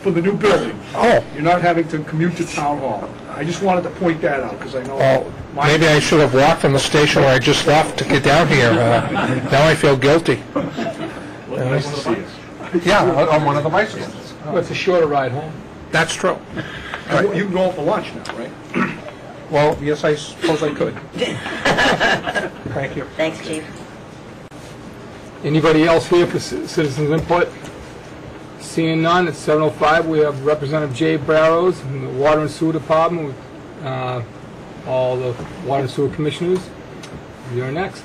for the new building. Oh. You're not having to commute to town hall. I just wanted to point that out, because I know... Well, maybe I should have walked from the station where I just left to get down here. Now I feel guilty. Nice to see us. Yeah, on one of the bicycles. Well, it's a shorter ride home. That's true. And you can go out for lunch now, right? Well, yes, I suppose I could. Thank you. Thanks, Chief. Anybody else here for citizens input? Seeing none, at 7:05 we have Representative Jay Barrows from the Water and Sewer Department with all the Water and Sewer Commissioners. You're next.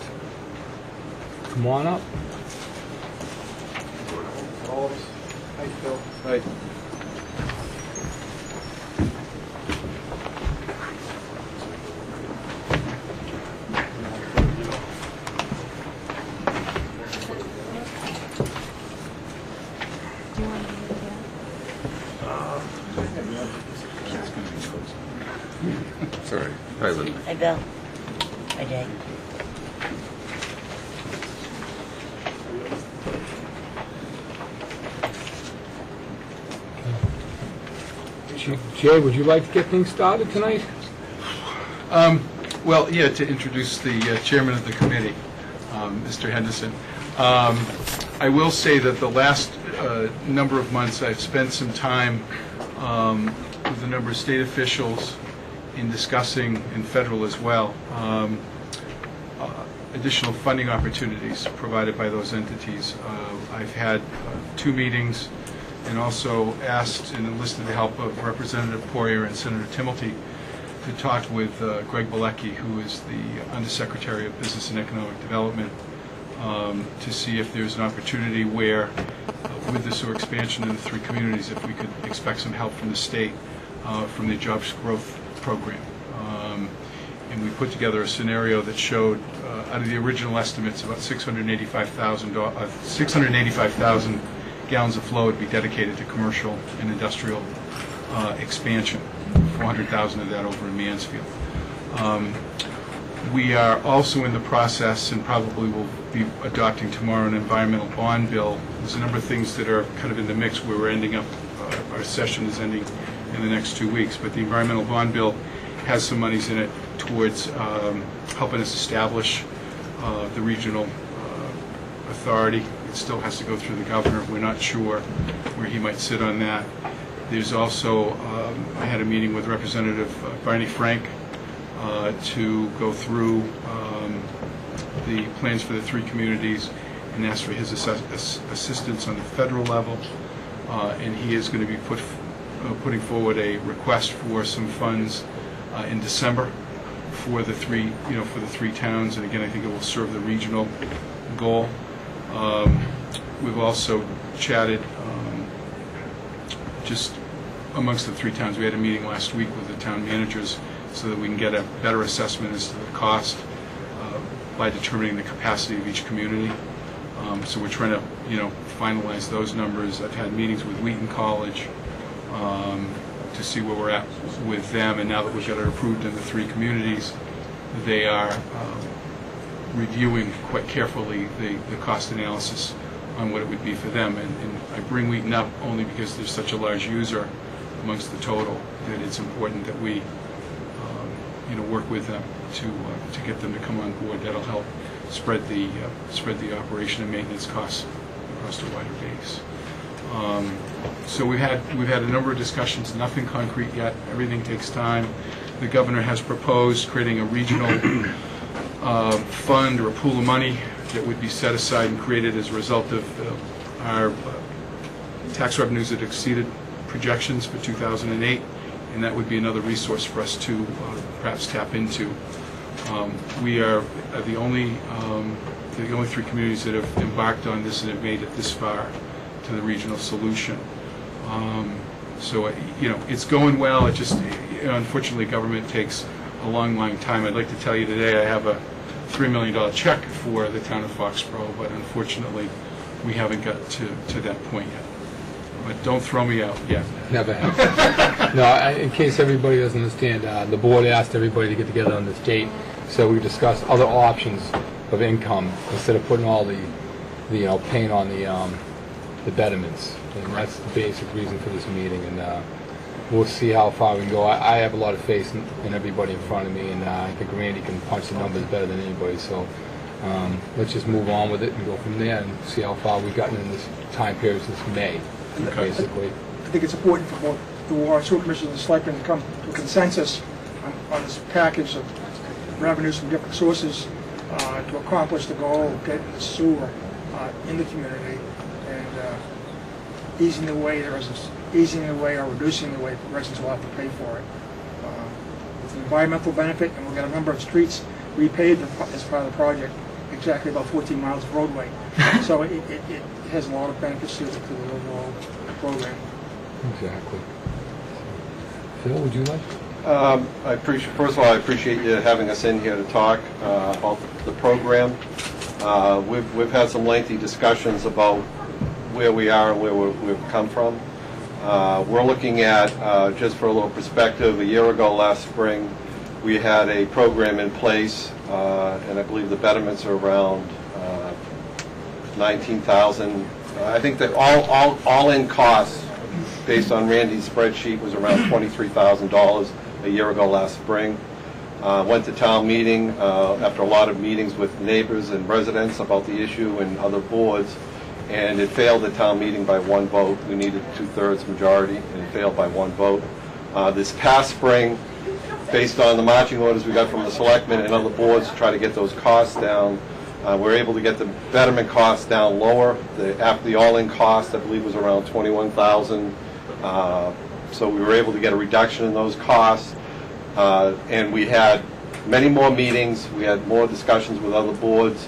Come on up. Hi, Phil. Hi. Sorry. Hi, Lynn. Hi, Bill. Hi, Jay. Jay, would you like to get things started tonight? Well, yeah, to introduce the chairman of the committee, Mr. Henderson. I will say that the last number of months I've spent some time with a number of state officials in discussing, and federal as well, additional funding opportunities provided by those entities. I've had 2 meetings and also asked and enlisted the help of Representative Poirier and Senator Timilty to talk with Greg Bilecki, who is the Undersecretary of Business and Economic Development, to see if there's an opportunity where, with the sewer expansion in the 3 communities, if we could expect some help from the state, from the Jobs Growth Program. And we put together a scenario that showed, out of the original estimates, about 685,000 gallons of flow would be dedicated to commercial and industrial expansion, 400,000 of that over in Mansfield. We are also in the process, and probably will be adopting tomorrow, an environmental bond bill. There's a number of things that are kind of in the mix where we're ending up, our session is ending in the next 2 weeks, but the environmental bond bill has some monies in it towards helping us establish the regional authority. It still has to go through the governor. We're not sure where he might sit on that. There's also, I had a meeting with Representative Barney Frank to go through the plans for the 3 communities and ask for his assistance on the federal level. And he is going to be putting forward a request for some funds in December for the 3, for the 3 towns. And again, I think it will serve the regional goal. We've also chatted just amongst the 3 towns. We had a meeting last week with the town managers so that we can get a better assessment as to the cost by determining the capacity of each community. So we're trying to, finalize those numbers. I've had meetings with Wheaton College to see where we're at with them, and now that we've got it approved in the 3 communities, they are reviewing quite carefully the cost analysis on what it would be for them. And I bring Wheaton up only because they're such a large user amongst the total that it's important that we work with them to get them to come on board. That'll help spread the operation and maintenance costs across a wider base. So we've had a number of discussions, nothing concrete yet. Everything takes time. The governor has proposed creating a regional fund or a pool of money that would be set aside and created as a result of our tax revenues that exceeded projections for 2008, and that would be another resource for us to perhaps tap into. We are the only 3 communities that have embarked on this and have made it this far to the regional solution. So it's going well. It just unfortunately government takes a long time. I'd like to tell you today I have a $3 million check for the town of Foxboro, but unfortunately we haven't got to that point yet. But don't throw me out yet. Never have. No, in case everybody doesn't understand, the board asked everybody to get together on this date, so we discussed other options of income instead of putting all the paying on the betterments. And that's the basic reason for this meeting, and we'll see how far we can go. I have a lot of faith in everybody in front of me, and I think Randy can punch the numbers better than anybody, so let's just move on with it and go from there and see how far we've gotten in this time period since May, basically. I think it's important for both the Water and Sewer Commission and the Selectmen to come to a consensus on this package of revenues from different sources to accomplish the goal of getting the sewer in the community and easing the way or reducing the way the residents will have to pay for it. With the environmental benefit, and we'll get a number of streets repaved as part of the project, exactly about 14 miles of roadway. So it has a lot of benefits to the overall program. Exactly. Phil, would you like? First of all, I appreciate you having us in here to talk about the program. We've had some lengthy discussions about where we are and where we've come from. We're looking at, just for a little perspective, a year ago last spring, we had a program in place, and I believe the betterments are around 19,000. I think that all-in costs, based on Randy's spreadsheet, was around $23,000 a year ago last spring. Went to town meeting after a lot of meetings with neighbors and residents about the issue and other boards, and it failed at town meeting by one vote. We needed 2/3 majority, and it failed by one vote. This past spring, based on the marching orders we got from the selectmen and other boards to try to get those costs down, we're able to get the betterment costs down lower. The all-in cost, I believe, was around $21,000. So we were able to get a reduction in those costs, and we had many more meetings. We had more discussions with other boards,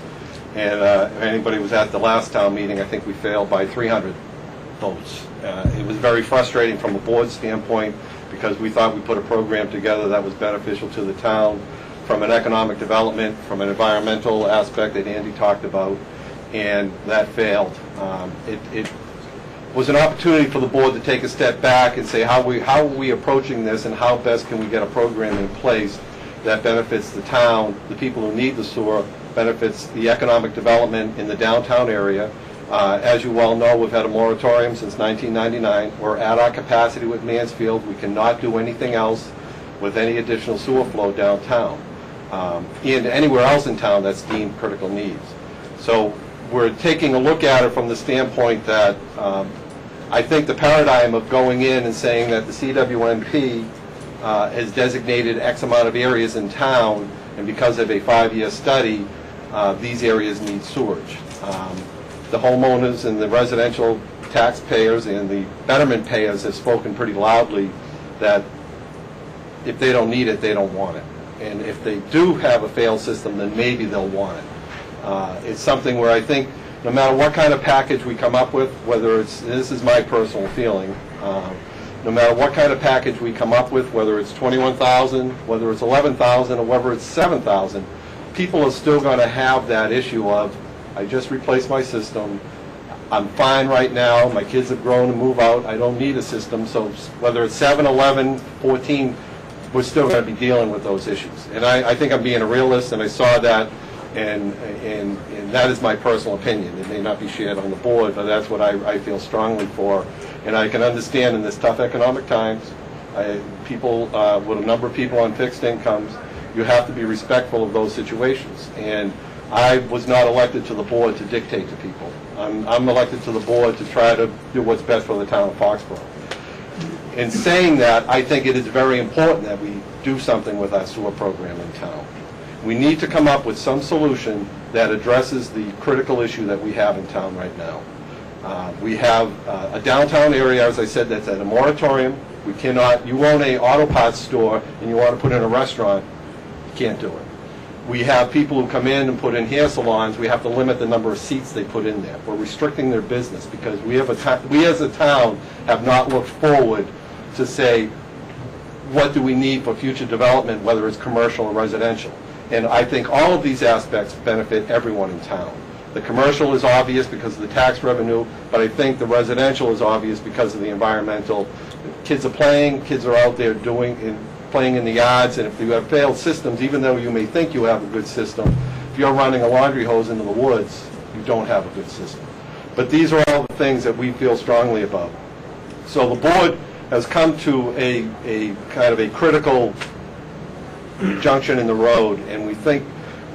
and if anybody was at the last town meeting, I think we failed by 300 votes. It was very frustrating from a board standpoint because we thought we put a program together that was beneficial to the town from an economic development, from an environmental aspect that Andy talked about, and that failed. It was an opportunity for the board to take a step back and say, how are we approaching this, and how best can we get a program in place that benefits the town, the people who need the sewer, benefits the economic development in the downtown area. As you well know, we've had a moratorium since 1999. We're at our capacity with Mansfield. We cannot do anything else with any additional sewer flow downtown and anywhere else in town that's deemed critical needs. So we're taking a look at it from the standpoint that I think the paradigm of going in and saying that the CWMP has designated X amount of areas in town, and because of a 5-year study, these areas need sewage. The homeowners and the residential taxpayers and the betterment payers have spoken pretty loudly that if they don't need it, they don't want it. And if they do have a failed system, then maybe they'll want it. It's something where I think no matter what kind of package we come up with, whether it's, this is my personal feeling, no matter what kind of package we come up with, whether it's 21,000, whether it's 11,000, or whether it's 7,000, people are still going to have that issue of, I just replaced my system, I'm fine right now, my kids have grown and move out, I don't need a system, so whether it's 7, 11, 14, we're still going to be dealing with those issues. And I think I'm being a realist, and I saw that, and that is my personal opinion. It may not be shared on the board, but that's what I feel strongly for. And I can understand in this tough economic times, people, with a number of people on fixed incomes, you have to be respectful of those situations. And I was not elected to the board to dictate to people. I'm elected to the board to try to do what's best for the town of Foxboro. In saying that, I think it is very important that we do something with our sewer program in town. We need to come up with some solution that addresses the critical issue that we have in town right now. We have a downtown area, as I said, that's at a moratorium. We cannot, you own a auto parts store and you want to put in a restaurant, you can't do it. We have people who come in and put in hair salons, we have to limit the number of seats they put in there. We're restricting their business because we as a town have not looked forward to say, what do we need for future development, whether it's commercial or residential. And I think all of these aspects benefit everyone in town. The commercial is obvious because of the tax revenue, but I think the residential is obvious because of the environmental. Kids are playing, kids are out there playing in the yards, and if you have failed systems, even though you may think you have a good system, if you're running a laundry hose into the woods, you don't have a good system. But these are all the things that we feel strongly about. So the board has come to a kind of a critical junction in the road, and we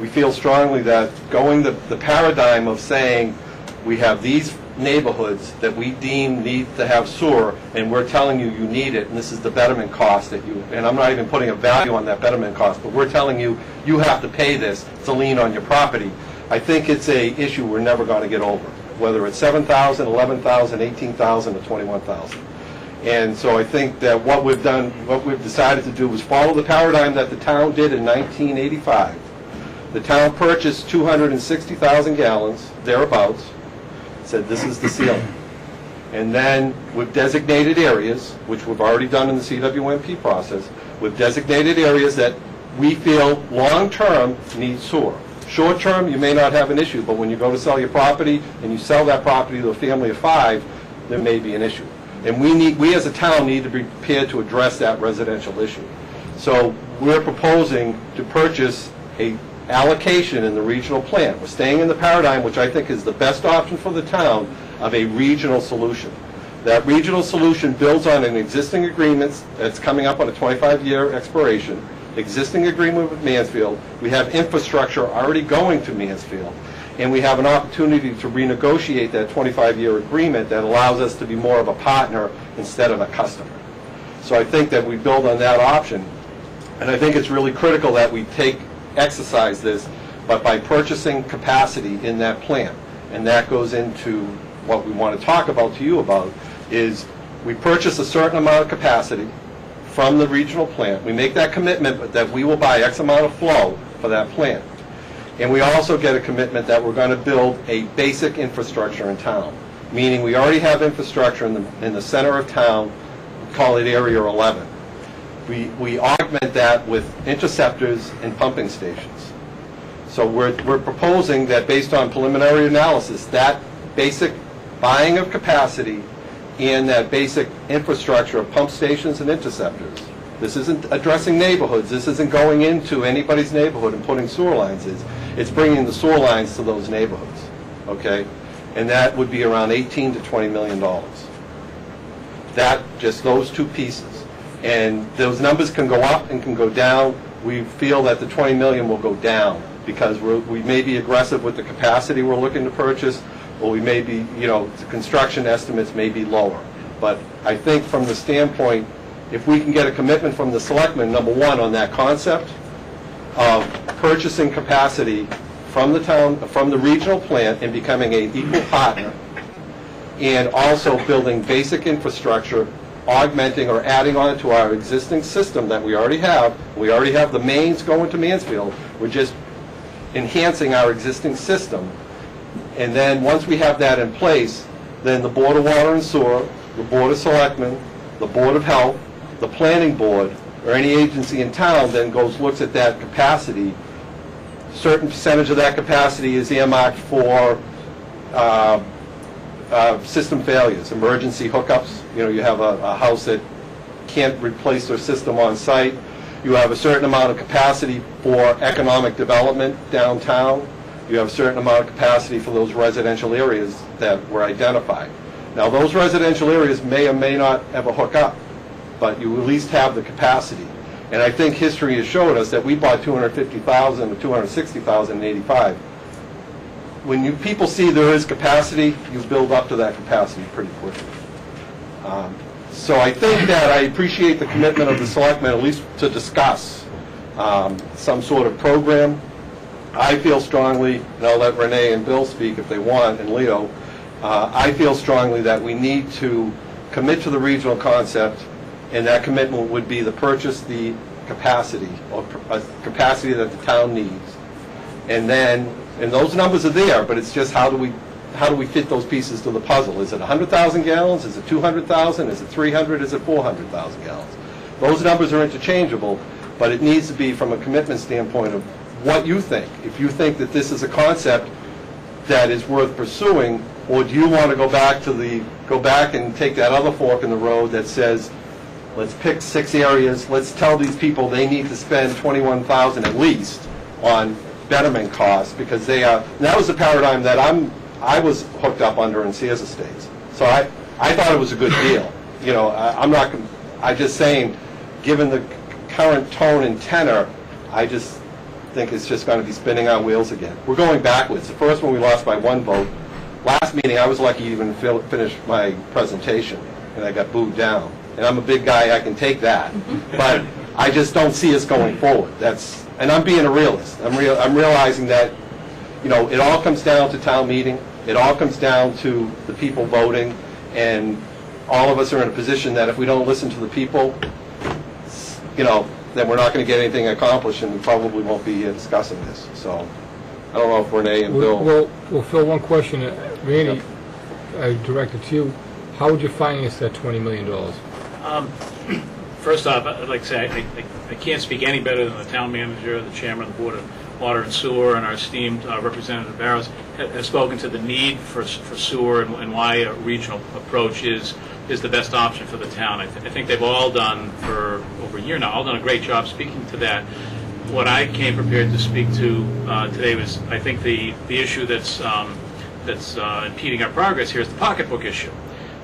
feel strongly that going the paradigm of saying we have these neighborhoods that we deem need to have sewer, and we're telling you you need it, and this is the betterment cost that you, and I'm not even putting a value on that betterment cost, but we're telling you you have to pay this to lien on your property. I think it's a issue we're never going to get over, whether it's 7,000, 11,000, 18,000, or 21,000. And so I think that what we've decided to do was follow the paradigm that the town did in 1985. The town purchased 260,000 gallons, thereabouts, said this is the ceiling. And then with designated areas, which we've already done in the CWMP process, with designated areas that we feel long-term need sewer. Short-term, you may not have an issue, but when you go to sell your property and you sell that property to a family of 5, there may be an issue. And we as a town need to be prepared to address that residential issue. So we're proposing to purchase a allocation in the regional plan. We're staying in the paradigm, which I think is the best option for the town, of a regional solution. That regional solution builds on an existing agreement that's coming up on a 25-year expiration, existing agreement with Mansfield. We have infrastructure already going to Mansfield, and we have an opportunity to renegotiate that 25-year agreement that allows us to be more of a partner instead of a customer. So I think that we build on that option, and I think it's really critical that we exercise this, but by purchasing capacity in that plant. And that goes into what we want to talk about to you about, is we purchase a certain amount of capacity from the regional plant. We make that commitment that we will buy X amount of flow for that plant. And we also get a commitment that we're going to build a basic infrastructure in town, meaning we already have infrastructure in the center of town, we call it Area 11. We augment that with interceptors and pumping stations. So we're proposing that based on preliminary analysis, that basic buying of capacity and that basic infrastructure of pump stations and interceptors. This isn't addressing neighborhoods. This isn't going into anybody's neighborhood and putting sewer lines in. It's bringing the sewer lines to those neighborhoods, okay? And that would be around $18 to $20 million. Just those two pieces. And those numbers can go up and can go down. We feel that the 20 million will go down because we may be aggressive with the capacity we're looking to purchase, or we may be, the construction estimates may be lower. But I think from the standpoint, if we can get a commitment from the selectmen, number one, on that concept of purchasing capacity from the town, from the regional plant, and becoming an equal partner, and also building basic infrastructure, augmenting or adding on to our existing system that we already have. We already have the mains going to Mansfield. We're just enhancing our existing system. And then once we have that in place, then the Board of Water and Sewer, the Board of Selectmen, the Board of Health, the Planning Board, or any agency in town then looks at that capacity. A certain percentage of that capacity is earmarked for system failures, emergency hookups. You have a house that can't replace their system on site. You have a certain amount of capacity for economic development downtown. You have a certain amount of capacity for those residential areas that were identified. Now, those residential areas may or may not ever hook up, but you at least have the capacity. And I think history has showed us that we bought 250,000 or 260,000 in '85. When people see there is capacity, you build up to that capacity pretty quickly. So I think that I appreciate the commitment of the selectmen, at least to discuss some sort of program. I feel strongly, and I'll let Renee and Bill speak if they want, and Leo, I feel strongly that we need to commit to the regional concept, and that commitment would be to purchase the capacity, or capacity that the town needs. And then, and those numbers are there, but it's just how do we fit those pieces to the puzzle? Is it 100,000 gallons? Is it 200,000? Is it 300? Is it 400,000 gallons? Those numbers are interchangeable, but it needs to be from a commitment standpoint of what you think. If you think that this is a concept that is worth pursuing, or do you want to go back and take that other fork in the road that says, let's pick 6 areas, let's tell these people they need to spend 21,000 at least on betterment costs, because they are. And that was the paradigm that I was hooked up under in Sears Estates. So I thought it was a good deal. You know, I'm just saying, given the current tone and tenor, I just think it's just going to be spinning our wheels again. We're going backwards. The first one we lost by 1 vote. Last meeting, I was lucky to even finish my presentation, and I got booed down. And I'm a big guy, I can take that. But I just don't see us going forward. And I'm being a realist. I'm realizing that, you know, it all comes down to town meeting. It all comes down to the people voting, and all of us are in a position that if we don't listen to the people, you know, then we're not going to get anything accomplished, and we probably won't be here discussing this. So I don't know if Renee and Bill... Well, Phil, one question. Randy, I directed to you. How would you finance that $20 million? First off, I'd like to say I can't speak any better than the town manager, the chairman of the Board of Water and Sewer, and our esteemed Representative Barrows has spoken to the need for sewer and why a regional approach is the best option for the town. I think they've all done, for over a year now, all done a great job speaking to that. What I came prepared to speak to today was, I think, the issue that's impeding our progress here is the pocketbook issue.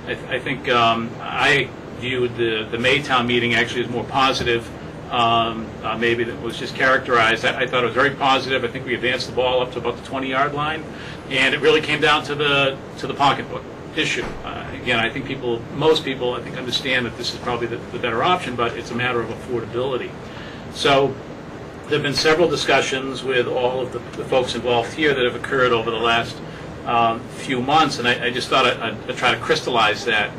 I think I viewed the Maytown meeting actually as more positive. Maybe that was just characterized. I thought it was very positive. I think we advanced the ball up to about the 20-yard line, and it really came down to the pocketbook issue. Again, I think most people, I think, understand that this is probably the better option, but it's a matter of affordability. So there have been several discussions with all of the folks involved here that have occurred over the last few months, and I just thought I'd try to crystallize that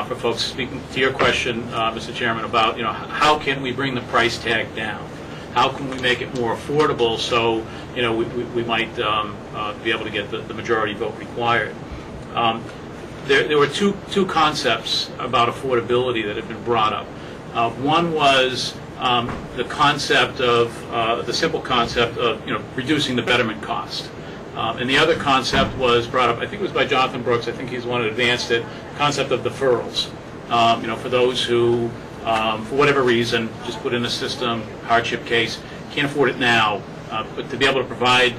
for folks. Speaking to your question, Mr. Chairman, about, you know, how can we bring the price tag down? How can we make it more affordable so, you know, we might be able to get the majority vote required? There were two concepts about affordability that have been brought up. One was the concept of the simple concept of, you know, reducing the betterment cost. And the other concept was brought up, I think it was by Jonathan Brooks, I think he's the one that advanced it, concept of deferrals. You know, for those who, for whatever reason, just put in a system, hardship case, can't afford it now, but to be able to provide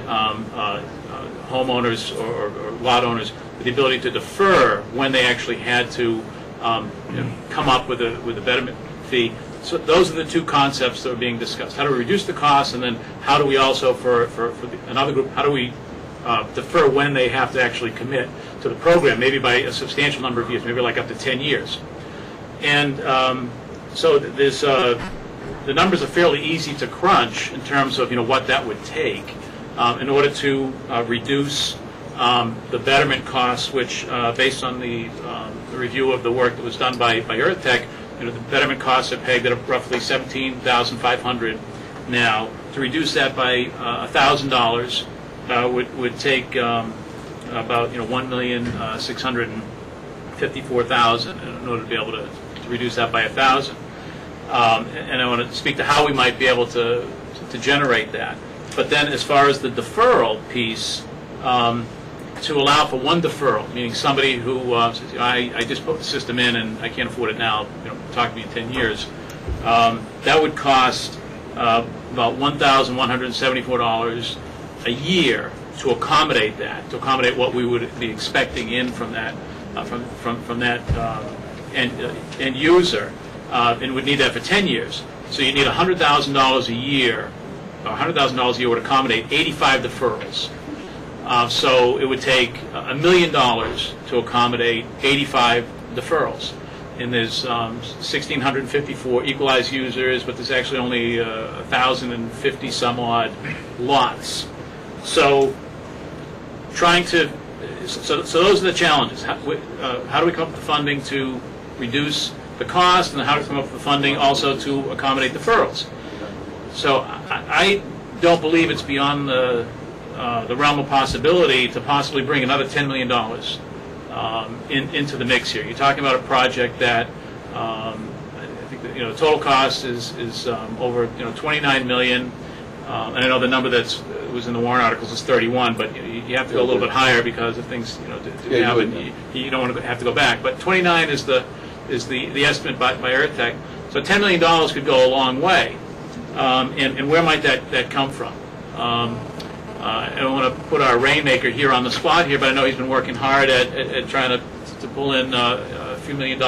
homeowners or lot owners with the ability to defer when they actually had to you know, come up with a betterment fee. So those are the two concepts that are being discussed. How do we reduce the cost, and then how do we also, for another group, how do we defer when they have to actually commit to the program, maybe by a substantial number of years, maybe like up to 10 years. And so there's, the numbers are fairly easy to crunch in terms of, you know, what that would take in order to reduce the betterment costs, which based on the review of the work that was done by Earth Tech, you know, the betterment costs are pegged at roughly $17,500 now. To reduce that by $1,000 would take about, you know, $1,654,000 in order to be able to reduce that by 1,000. And I want to speak to how we might be able to generate that. But then, as far as the deferral piece, to allow for one deferral, meaning somebody who says, you know, I just put the system in and I can't afford it now, you know, talk to me in 10 years, that would cost about $1,174 a year to accommodate that, to accommodate what we would be expecting in from that from that end user, and would need that for 10 years. So you need $100,000 a year, or $100,000 a year would accommodate 85 deferrals. So it would take $1 million to accommodate 85 deferrals. And there's 1,654 equalized users, but there's actually only 1,050 some odd lots. So those are the challenges. How do we come up with the funding to reduce the cost, and how to come up with the funding also to accommodate deferrals? So I don't believe it's beyond the realm of possibility to possibly bring another $10 million into the mix here. You're talking about a project that I think that, you know, the total cost is over, you know, $29 million. And I know the number that was in the warrant articles is 31, but you have to go a little bit higher because if things, you know, do happen, you don't want to have to go back. But 29 is the estimate by Earth Tech. So $10 million could go a long way. And where might that come from? I don't want to put our rainmaker here on the spot here, but I know he's been working hard at trying to pull in a few $1 million,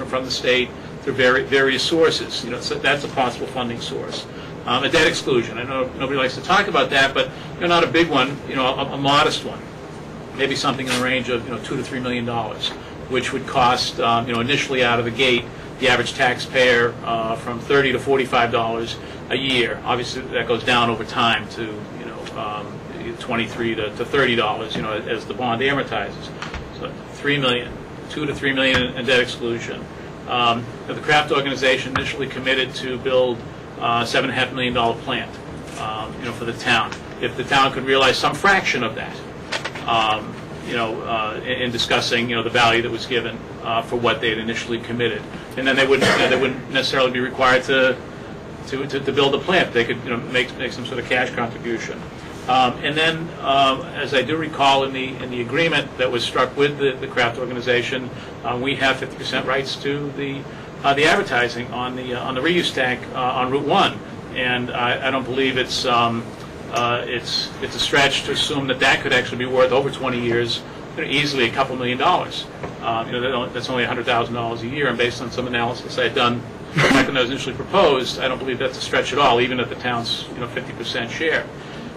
from the state through various sources. So that's a possible funding source. A debt exclusion. I know nobody likes to talk about that, but not a big one. A modest one. Maybe something in the range of $2 to $3 million, which would cost initially out of the gate the average taxpayer from $30 to $45 a year. Obviously, that goes down over time to $23 to $30, as the bond amortizes. So $2 to $3 million in debt exclusion. The Kraft organization initially committed to build a $7.5 million plant, for the town. If the town could realize some fraction of that, in discussing, the value that was given for what they had initially committed, and then they wouldn't necessarily be required to build a plant. They could, make some sort of cash contribution. And then, as I do recall, in the agreement that was struck with the Kraft organization, we have 50% rights to the advertising on the reuse tank on Route 1, and I don't believe it's a stretch to assume that could actually be worth over 20 years, easily a couple $1 million. That's only $100,000 a year, and based on some analysis I had done back when that was initially proposed, I don't believe that's a stretch at all, even at the town's 50% share.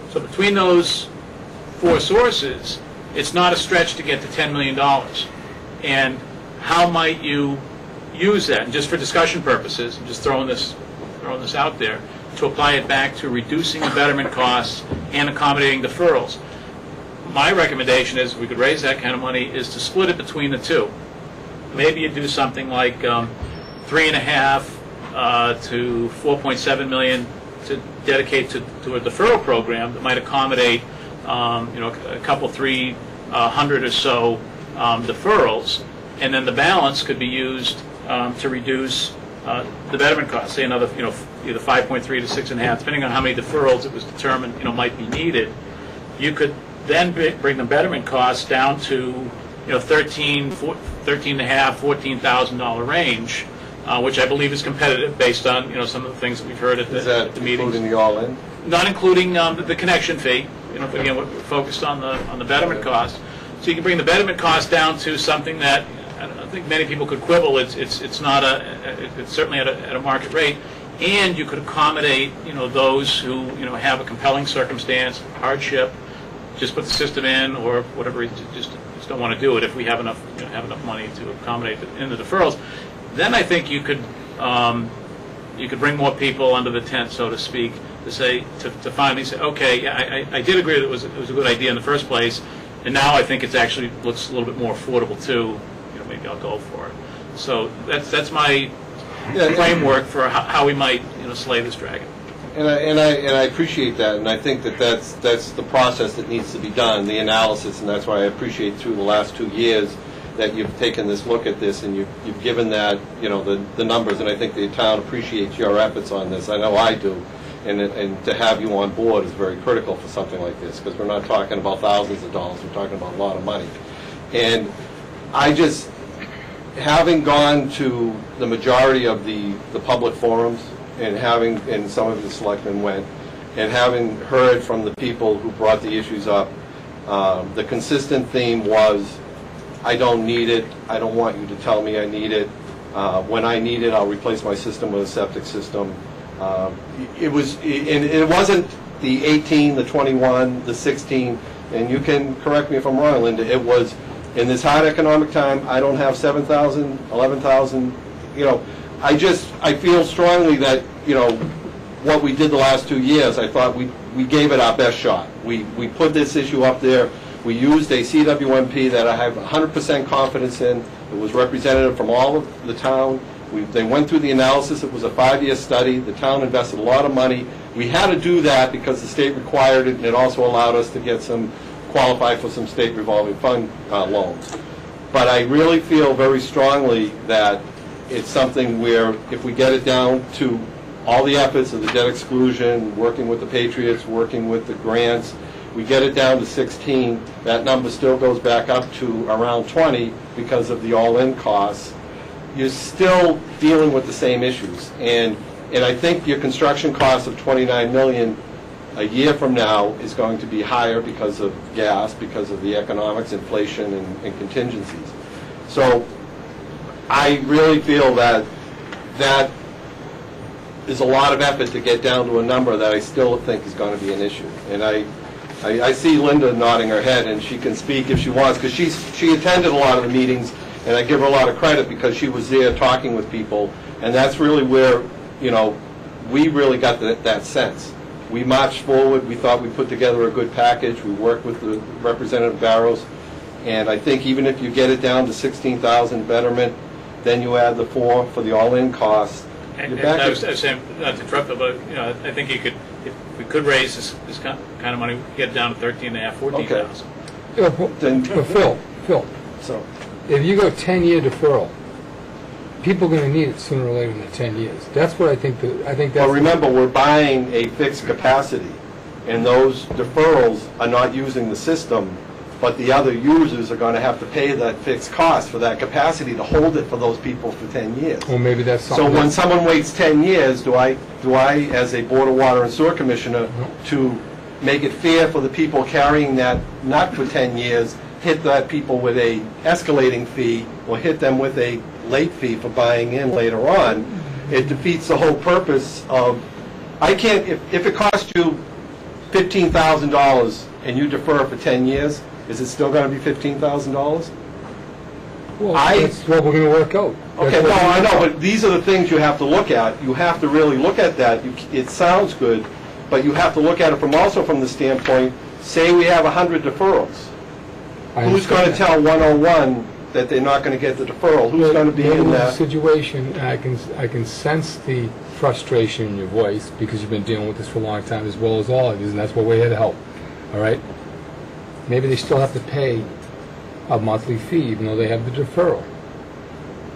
So between those four sources, it's not a stretch to get to $10 million. And how might you use that? And just for discussion purposes, I'm just throwing this out there, to apply it back to reducing the betterment costs and accommodating deferrals. My recommendation is, if we could raise that kind of money, is to split it between the two. Maybe you do something like $3.5 to $4.7 million to dedicate to a deferral program that might accommodate, a couple, 300 or so deferrals, and then the balance could be used to reduce the betterment costs, say another, either 5.3 to 6.5, depending on how many deferrals it was determined, might be needed. You could then bring the betterment costs down to, $13,500, $14,000 range, which I believe is competitive based on, some of the things that we've heard at the meetings. Including the all-in? Not including the connection fee. Again, we're focused on the betterment cost. So you can bring the betterment cost down to something that I think many people could quibble. It's not it's certainly at a market rate, and you could accommodate those who have a compelling circumstance, hardship, just put the system in or whatever, just don't want to do it. If we have enough money to accommodate in the deferrals, then I think you could bring more people under the tent, so to speak, to finally say, okay, yeah, I did agree that it was a good idea in the first place, and now I think it actually looks a little bit more affordable too. Maybe I'll go for it. So that's my framework for how we might slay this dragon. And I appreciate that, and I think that's the process that needs to be done, the analysis, and that's why I appreciate through the last 2 years that you've taken this look at this and you've given that the numbers, and I think the town appreciates your efforts on this. I know I do, and to have you on board is very critical for something like this, because we're not talking about thousands of dollars, we're talking about a lot of money. And I just, having gone to the majority of the public forums, and some of the selectmen went, and having heard from the people who brought the issues up, the consistent theme was, I don't need it, I don't want you to tell me I need it. When I need it, I'll replace my system with a septic system. It wasn't the 18, the 21, the 16, and you can correct me if I'm wrong, Linda, it was, in this hard economic time, I don't have 7,000, 11,000, I feel strongly that, what we did the last 2 years, I thought we gave it our best shot. We put this issue up there. We used a CWMP that I have 100% confidence in. It was representative from all of the town. They went through the analysis. It was a 5-year study. The town invested a lot of money. We had to do that because the state required it, and it also allowed us to qualify for some state revolving fund loans. But I really feel very strongly that it's something where if we get it down to all the efforts of the debt exclusion, working with the Patriots, working with the grants, we get it down to 16, that number still goes back up to around 20 because of the all-in costs. You're still dealing with the same issues. And I think your construction cost of $29 million a year from now is going to be higher because of gas, because of the economics, inflation, and contingencies. So I really feel that is a lot of effort to get down to a number that I still think is going to be an issue. And I see Linda nodding her head, and she can speak if she wants, because she attended a lot of the meetings, and I give her a lot of credit because she was there talking with people, and that's really where, you know, we really got that sense. We marched forward. We thought we put together a good package. We worked with the Representative Barrows, and I think even if you get it down to 16,000 betterment, then you add the 4 for the all-in cost. And I was saying, not to interrupt, but you know, I think you could, if we could raise this kind of money, we could get it down to 13,500, 14,000. Then, Phil, so, if you go 10-year deferral, people are going to need it sooner or later than 10 years. That's what I think. That's. well, remember, we're buying a fixed capacity, and those deferrals are not using the system, but the other users are going to have to pay that fixed cost for that capacity to hold it for those people for 10 years. Well, maybe that's something. So when someone waits 10 years, do I, as a Board of Water and Sewer Commissioner, to make it fair for the people carrying that not for 10 years, hit that people with a escalating fee, or hit them with a late fee for buying in later on? It defeats the whole purpose of, I can't, if it costs you $15,000 and you defer for 10 years, is it still going to be $15,000? Well, that's what we're going to work out. Okay, no, I know, but these are the things you have to look at. You have to really look at that. It sounds good, but you have to look at it also from the standpoint, say we have 100 deferrals. Who's going to tell 101 that they're not going to get the deferral? Who's going to be in that situation? I can sense the frustration in your voice because you've been dealing with this for a long time, as well as all of you, and that's why we're here to help. All right? Maybe they still have to pay a monthly fee, even though they have the deferral.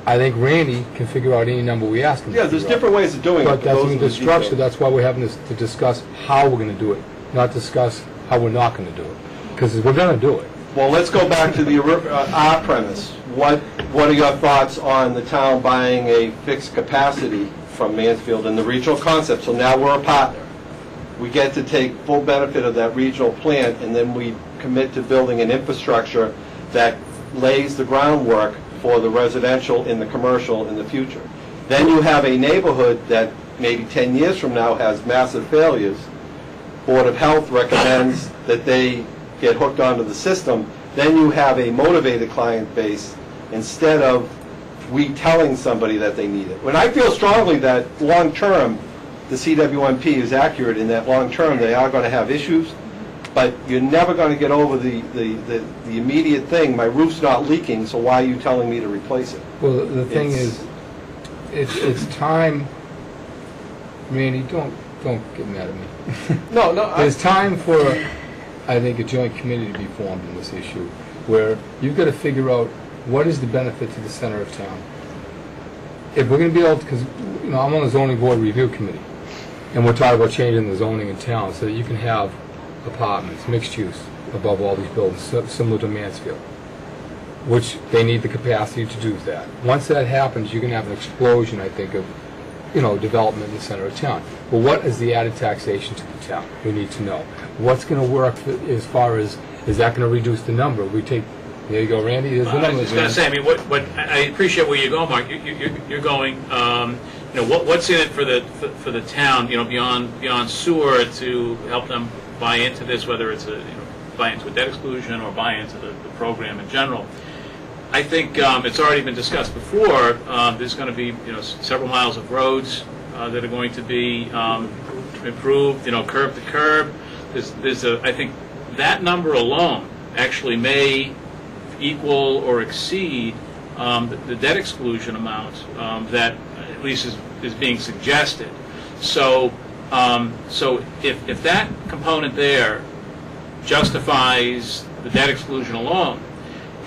I think Randy can figure out any number we ask him. Yeah, there's different ways of doing it. But that's in the structure. That's why we're having this to discuss how we're going to do it, not discuss how we're not going to do it. Because we're going to do it. Well, let's go back to the our premise. What are your thoughts on the town buying a fixed capacity from Mansfield and the regional concept? So now we're a partner. We get to take full benefit of that regional plant, and then we commit to building an infrastructure that lays the groundwork for the residential and the commercial in the future. Then you have a neighborhood that maybe 10 years from now has massive failures. Board of Health recommends that they get hooked onto the system. Then you have a motivated client base instead of we telling somebody that they need it. When I feel strongly that long term, the CWMP is accurate in that long term they are going to have issues, but you're never going to get over the immediate thing. My roof's not leaking, so why are you telling me to replace it? Well, the thing is, it's time. Randy, don't get mad at me. No. There's time for, I think, a joint committee to be formed in this issue, where you've got to figure out what is the benefit to the center of town. If we're going to be able to, because I'm on the zoning board review committee, and we're talking about changing the zoning in town so that you can have apartments, mixed use, above all these buildings, similar to Mansfield, which they need the capacity to do that. Once that happens, you're going to have an explosion, I think, of development in the center of town. But what is the added taxation to the town? We need to know. What's going to work as far as, is that going to reduce the number? There you go, Randy. There's the number. I was just going to say, I mean, what I appreciate where you go, Mark. You're going, what's in it for the town, beyond sewer to help them buy into this, whether it's buy into a debt exclusion or buy into the program in general. I think it's already been discussed before. There's going to be several miles of roads that are going to be improved, curb to curb. I think that number alone actually may equal or exceed the debt exclusion amount that at least is being suggested. So if that component there justifies the debt exclusion alone,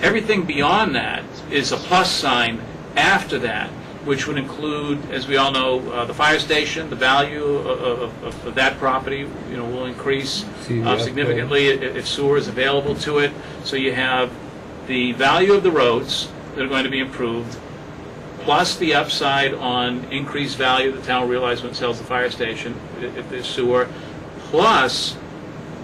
everything beyond that is a plus sign after that, which would include, as we all know, the fire station. The value of that property, will increase significantly if sewer is available to it. So you have the value of the roads that are going to be improved, plus the upside on increased value the town will realize when it sells the fire station if there's sewer, plus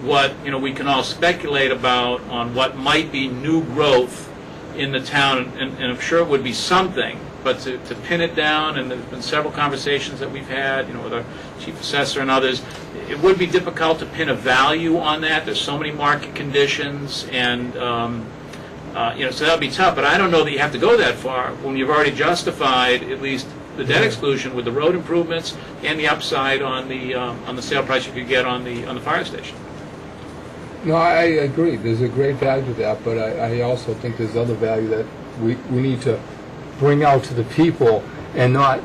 what, we can all speculate about on what might be new growth in the town, and I'm sure it would be something, but to pin it down, and there's been several conversations that we've had, with our chief assessor and others, it would be difficult to pin a value on that. There's so many market conditions, and so that would be tough. But I don't know that you have to go that far when you've already justified at least the debt exclusion with the road improvements and the upside on the sale price you could get on the fire station. No, I agree. There's a great value to that, but I also think there's other value that we need to bring out to the people, and not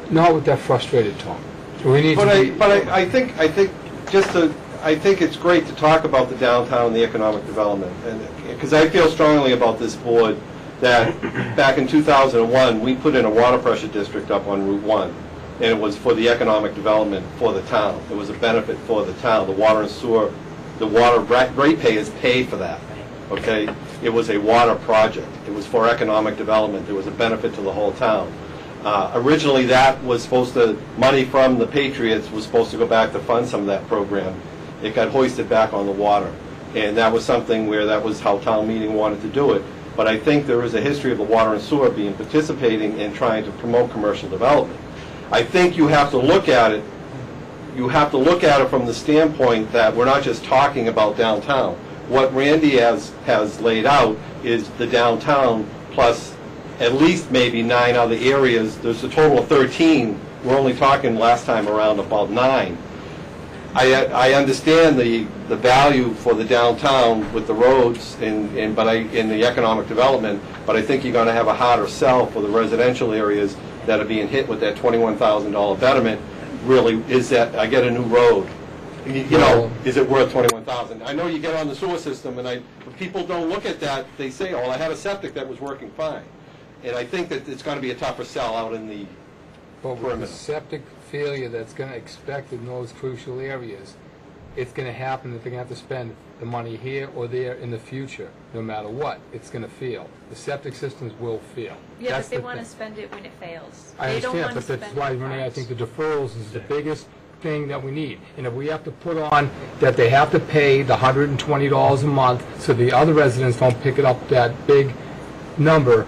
with that frustrated tone. We need I think it's great to talk about the downtown and the economic development, and because I feel strongly about this board that back in 2001 we put in a water pressure district up on Route 1, and it was for the economic development for the town. It was a benefit for the town. The water and sewer. The water ratepayers paid for that, okay? It was a water project. It was for economic development. It was a benefit to the whole town. Originally, that was supposed to, money from the Patriots was supposed to go back to fund some of that program. It got hoisted back on the water, and that was something where that was how town meeting wanted to do it. But I think there is a history of the water and sewer participating in trying to promote commercial development. I think you have to look at it. You have to look at it from the standpoint that we're not just talking about downtown. What Randy has laid out is the downtown plus at least maybe 9 other areas. There's a total of 13. We're only talking last time around about 9. I understand the value for the downtown with the roads in the economic development, but I think you're going to have a harder sell for the residential areas that are being hit with that $21,000 betterment. Really, is that I get a new road? Is it worth $21,000? I know you get on the sewer system, but people don't look at that. They say, "Oh, I had a septic that was working fine," and I think that it's going to be a tougher sell out in the with the septic failure that's going to expect in those crucial areas, it's going to happen that they're going to have to spend the money here or there in the future, no matter what. It's going to fail. The septic systems will fail. Yeah, that's but they want to spend it when it fails. I They don't understand, want but to that's spend why, it Renee, I first. think the deferrals is the biggest thing that we need. And if we have to put on that they have to pay the $120 a month so the other residents don't pick it up that big number,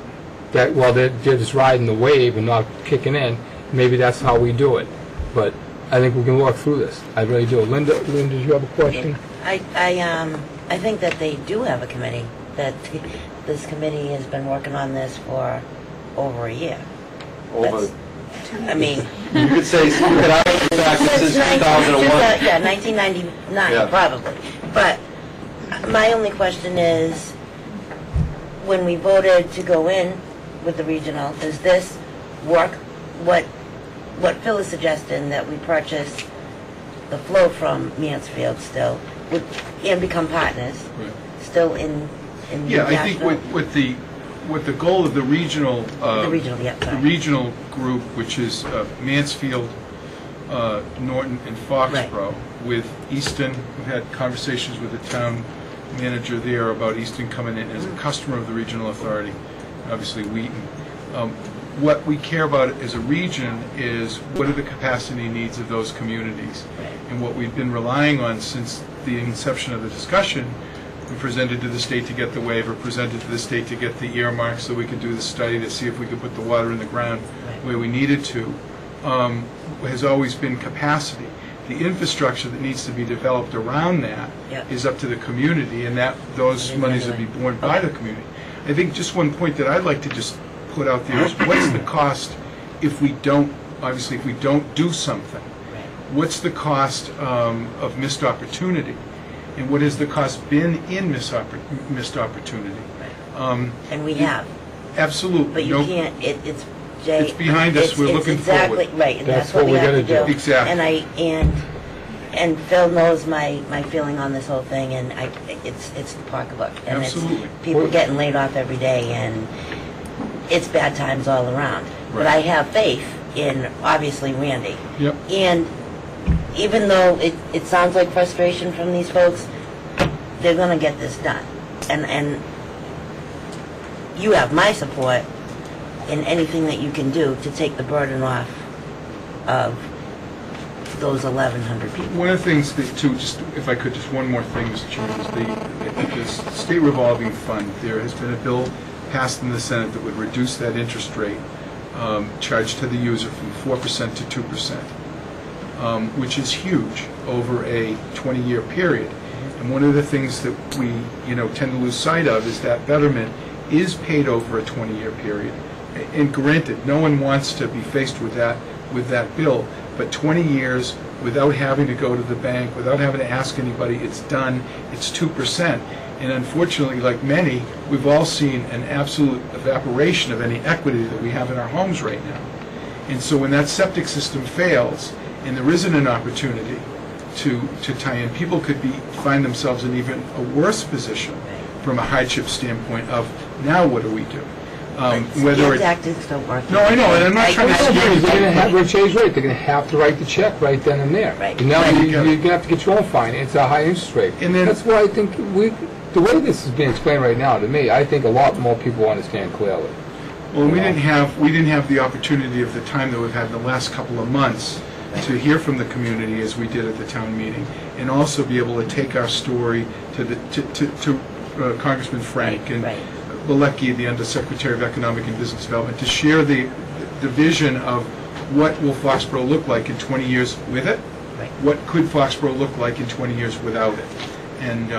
that they're just riding the wave and not kicking in, maybe that's how we do it. But I think we can work through this. I really do. Linda, did you have a question? I think that they do have a committee, that this committee has been working on this for over a year. I mean, you could say you could argue back since 2001. Yeah, 1999, Yeah. probably. But my only question is, when we voted to go in with the regional, does this work? What Phil is suggesting, that we purchase the flow from Mansfield still, and become partners, Right. still in Yeah, I think national- what the goal of the regional the regional, yeah, the sorry. regional group, which is Mansfield, Norton, and Foxboro, with Easton. We've had conversations with the town manager there about Easton coming in as a customer of the regional authority, obviously Wheaton. What we care about as a region is what are the capacity needs of those communities. And what we've been relying on since the inception of the discussion, we presented to the state to get the waiver, presented to the state to get the earmarks so we could do the study to see if we could put the water in the ground where we needed to, has always been capacity. The infrastructure that needs to be developed around that is up to the community, and that those monies would be borne by the community. I think just one point that I'd like to just put out there is, what's the cost if we don't do something? What's the cost of missed opportunity? And what has the cost been in missed opportunity? And we have. Absolutely. But you can't, it's, Jay. It's behind us. We're looking forward. Exactly, right, and That's that's what what we we have to gotta do. do. Exactly. And Phil knows my feeling on this whole thing, and it's the pocketbook. And Absolutely. it's people getting laid off every day, and it's bad times all around. But Right. I have faith in, obviously, Randy. Yep. And even though it sounds like frustration from these folks, they're going to get this done. And you have my support in anything that you can do to take the burden off of those 1,100 people. One of the things that, too, just if I could, just one more thing, Mr. Chairman, is the state revolving fund. There has been a bill passed in the Senate that would reduce that interest rate charged to the user from 4% to 2%, which is huge over a 20-year period. And one of the things that we, tend to lose sight of is that betterment is paid over a 20-year period. And granted, no one wants to be faced with that bill, but 20 years without having to go to the bank, without having to ask anybody, it's done, it's 2%. And unfortunately, like many, we've all seen an absolute evaporation of any equity that we have in our homes right now. And so when that septic system fails, and there isn't an opportunity to tie in, people could find themselves in even a worse position from a hardship standpoint of, now what do we do? Whether it's tactics don't work. No, I know, and I'm not trying to They're scare going to have to change rate. They're going to have to write the check right then and there. Right. And now Right. you're going to have to get your own finance at a high interest rate. And then- that's why I think the way this is being explained right now, to me, I think a lot more people understand clearly. Well, we didn't have the opportunity of the time that we've had in the last couple of months to hear from the community as we did at the town meeting, and also be able to take our story to Congressman Frank and Right. Bilecki, the Undersecretary of Economic and Business Development, to share the vision of what will Foxborough look like in 20 years with it, Right. what could Foxborough look like in 20 years without it. And,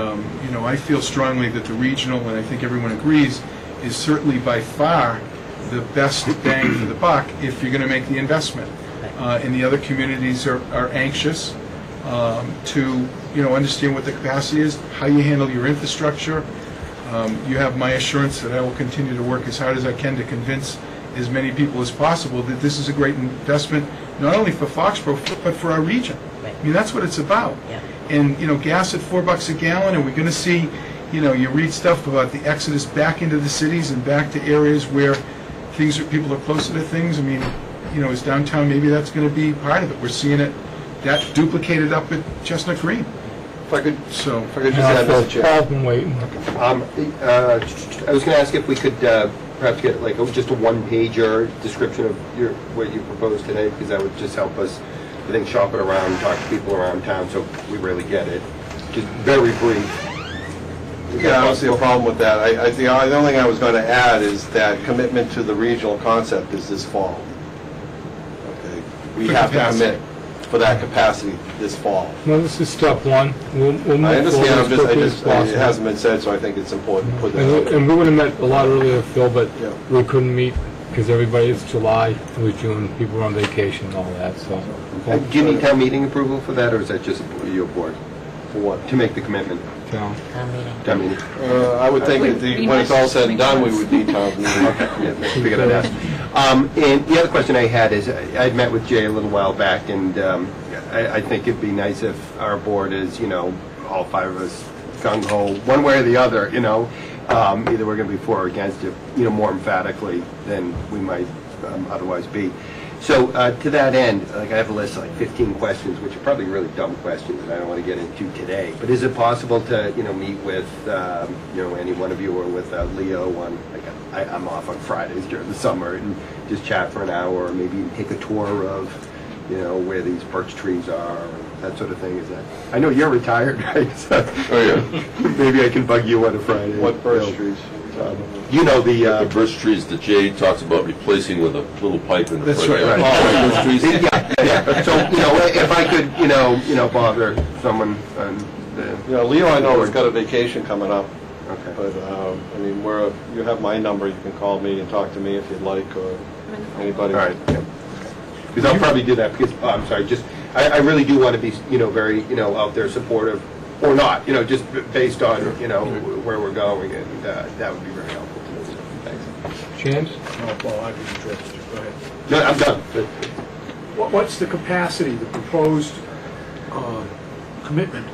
I feel strongly that the regional, and I think everyone agrees, is certainly by far the best bang for the buck if you're going to make the investment. And the other communities are anxious to, understand what the capacity is, how you handle your infrastructure. You have my assurance that I will continue to work as hard as I can to convince as many people as possible that this is a great investment, not only for Foxborough, but for our region. Right. I mean, that's what it's about. Yeah. And, gas at $4 a gallon, and we're going to see, you read stuff about the exodus back into the cities and back to areas where people are closer to things. I mean, is downtown, maybe that's going to be part of it. We're seeing it, that duplicated up at Chestnut Green. If I could just add, Mr. Chair. Paul's been waiting. I was going to ask if we could perhaps get just a one-pager description of what you proposed today, because that would just help us, I think, shop it around, talk to people around town, so we really get it. Just very brief. Yeah, I don't see a problem with that. The only thing I was going to add is that commitment to the regional concept is this fall. Okay, we For have capacity. to commit for that capacity this fall. No, this is step one. We'll move I understand. forward as quickly as It possible. hasn't been said, so I think it's important to put that out. And we would have met a lot earlier, Phil, but Yeah. we couldn't meet because it's July, it was June, people were on vacation and all that, so. Do you need town meeting approval for that, or is that just your board? For what? To make the commitment? Town. Town meeting. Town meeting. I would think that when it's all said and done, we would need town meeting. Okay, yeah, figured I'd ask. And the other question I had is, I'd met with Jay a little while back, and I think it'd be nice if our board is, all five of us gung-ho, one way or the other, either we're going to be for or against it, more emphatically than we might otherwise be. So to that end, I have a list of 15 questions, which are probably really dumb questions that I don't want to get into today. But is it possible to, meet with, any one of you or with Leo on, I'm off on Fridays during the summer, and just chat for an hour, or maybe even take a tour of, where these birch trees are, and that sort of thing. Is that? I know you're retired, right? So Oh, yeah. maybe I can bug you on a Friday. What birch trees? The birch trees that Jay talks about replacing with a little pipe in the That's front. right. Oh, Birch trees. yeah. So, if I could, bother someone on Leo, I know, has got a vacation coming up, okay. but, you have my number, you can call me and talk to me if you'd like, or anybody. All right. Because I'll probably do that because, I'm sorry, just, I really do want to be, very, out there supportive, or not, just based on, where we're going, and that would be very helpful to me. Thanks. James? No, Paul, I'd be interested. Go ahead. No, I'm done. What's the capacity, the proposed commitment?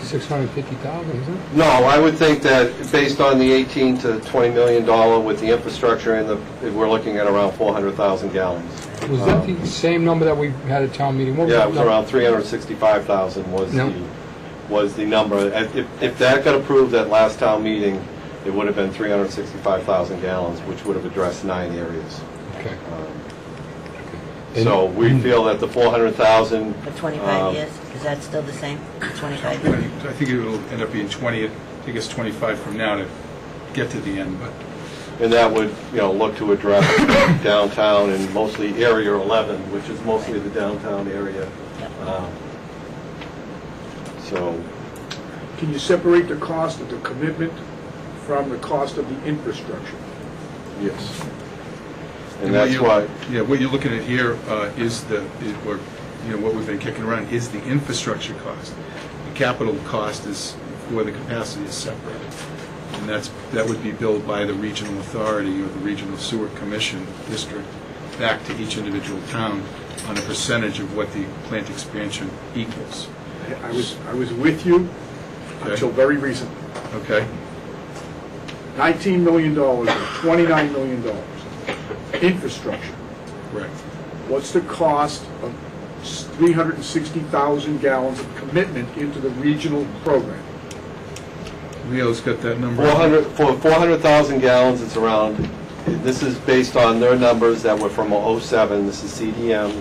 650,000, isn't it? No, I would think that based on the 18 to 20 million dollar with the infrastructure and we're looking at around 400,000 gallons. Was that the same number that we had at town meeting? What Yeah, it the was around 365,000 was the number. If that got approved at last town meeting, it would have been 365,000 gallons, which would have addressed 9 areas. Okay. So we feel that the 400,000, For 25 years, is that still the same? 25 years? I think it will end up being 20, I think it's 25 from now to get to the end, but and that would, look to address downtown and mostly Area 11, which is mostly the downtown area. So, Can you separate the cost of the commitment from the cost of the infrastructure? yes. And that's why, yeah, what you're looking at here is what we've been kicking around is the infrastructure cost. The capital cost is where the capacity is separate. And that would be billed by the regional authority or the regional sewer commission district back to each individual town on a percentage of what the plant expansion equals. I was with you until very recently. Okay? $19 million or $29 million. Infrastructure. Right. What's the cost of 360,000 gallons of commitment into the regional program? Leo's got that number. 400,000 gallons, it's around, this is based on their numbers that were from '07. This is CDM,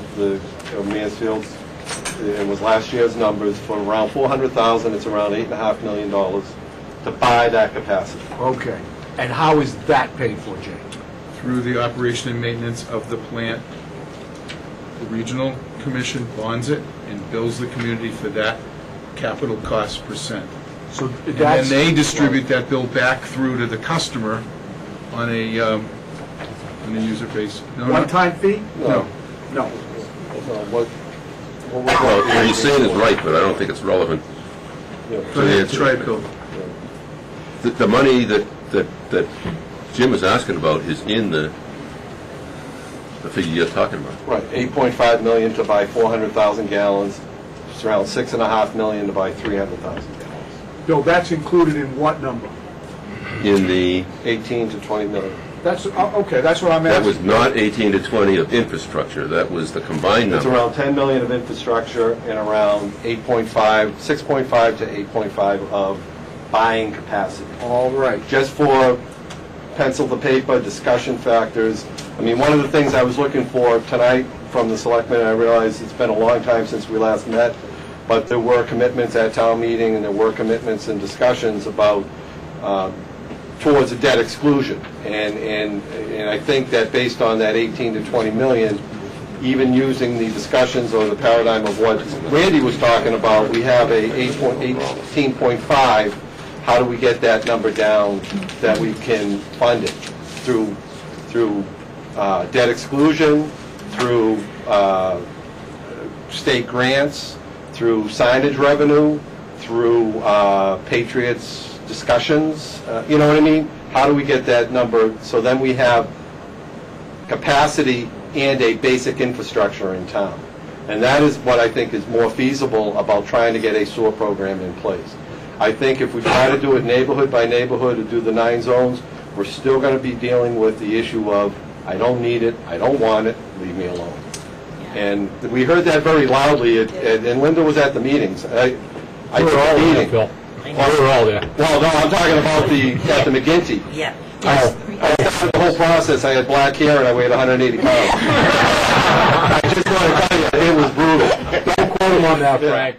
Mansfield's, it was last year's numbers. For around 400,000, it's around $8.5 million to buy that capacity. Okay. And how is that paid for, Jay? Through the operation and maintenance of the plant. The regional commission bonds it and bills the community for that capital cost percent. So And then they distribute that bill back through to the customer on a user base. One-time fee? No. No. What What he's saying is right, but I don't think it's relevant. Go ahead, try it, Bill. The money that Jim is asking about is in the figure you're talking about. Right, 8.5 million to buy 400,000 gallons. It's around $6.5 million to buy 300,000 gallons. Bill, that's included in what number? In the, 18 to 20 million. That's, okay, that's what I'm that asking. was not 18 to 20 of infrastructure, that was the combined It's number. around 10 million of infrastructure and around 6.5 to 8.5 of buying capacity. All right. Just for pencil to paper, discussion factors. I mean, one of the things I was looking for tonight from the selectmen, and I realize it's been a long time since we last met, but there were commitments at town meeting and there were commitments and discussions about towards a debt exclusion. And I think that based on that 18 to 20 million, even using the discussions or the paradigm of what Randy was talking about, we have a 18.5. How do we get that number down that we can fund it through debt exclusion, through state grants, through signage revenue, through Patriots discussions, you know what I mean? How do we get that number so then we have capacity and a basic infrastructure in town? And that is what I think is more feasible about trying to get a sewer program in place. I think if we try to do it neighborhood by neighborhood and do the 9 zones, we're still going to be dealing with the issue of, I don't need it, I don't want it, leave me alone. And we heard that very loudly, and Linda was at the meetings. I We're all took the there, meeting. Phil. We're all there. Well, no, I'm talking about at the McGinty. Yeah. The whole process, I had black hair and I weighed 180 pounds. I just want to tell you, it was brutal. Don't quote him on that, Frank.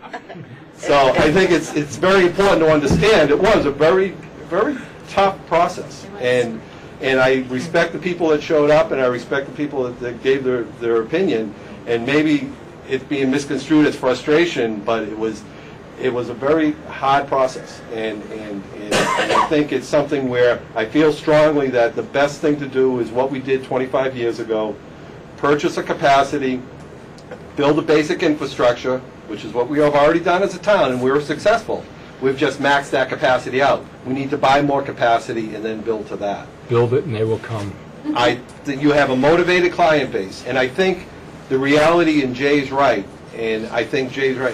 So I think it's very important to understand, it was a very, very tough process. And I respect the people that showed up, and I respect the people that gave their opinion. And maybe it's being misconstrued as frustration, but it was a very hard process. And I think it's something where I feel strongly that the best thing to do is what we did 25 years ago, purchase a capacity, build a basic infrastructure, which is what we have already done as a town, and we were successful. We've just maxed that capacity out. We need to buy more capacity and then build to that. Build it and they will come. You have a motivated client base, and I think the reality, and Jay's right, and I think Jay's right,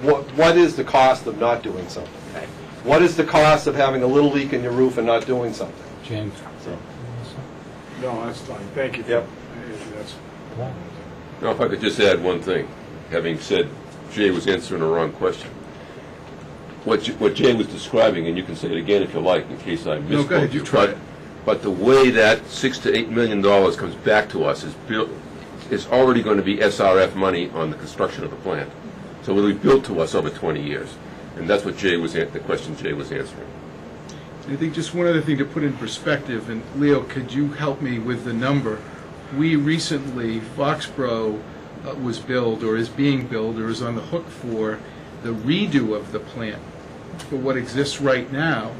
what is the cost of not doing something? What is the cost of having a little leak in your roof and not doing something? James. So, No, that's fine. Thank you. Yep. That's, Now, if I could just add one thing, having said Jay was answering the wrong question. What Jay was describing, and you can say it again if you like, in case I misspoke. No, go ahead, you try it. But the way that $6 to $8 million comes back to us is it's already going to be SRF money on the construction of the plant. So it'll be built to us over 20 years. And that's what the question Jay was answering. I think just one other thing to put in perspective, and Leo, could you help me with the number? We recently, Foxboro was billed, or is being billed, or is on the hook for the redo of the plant for what exists right now,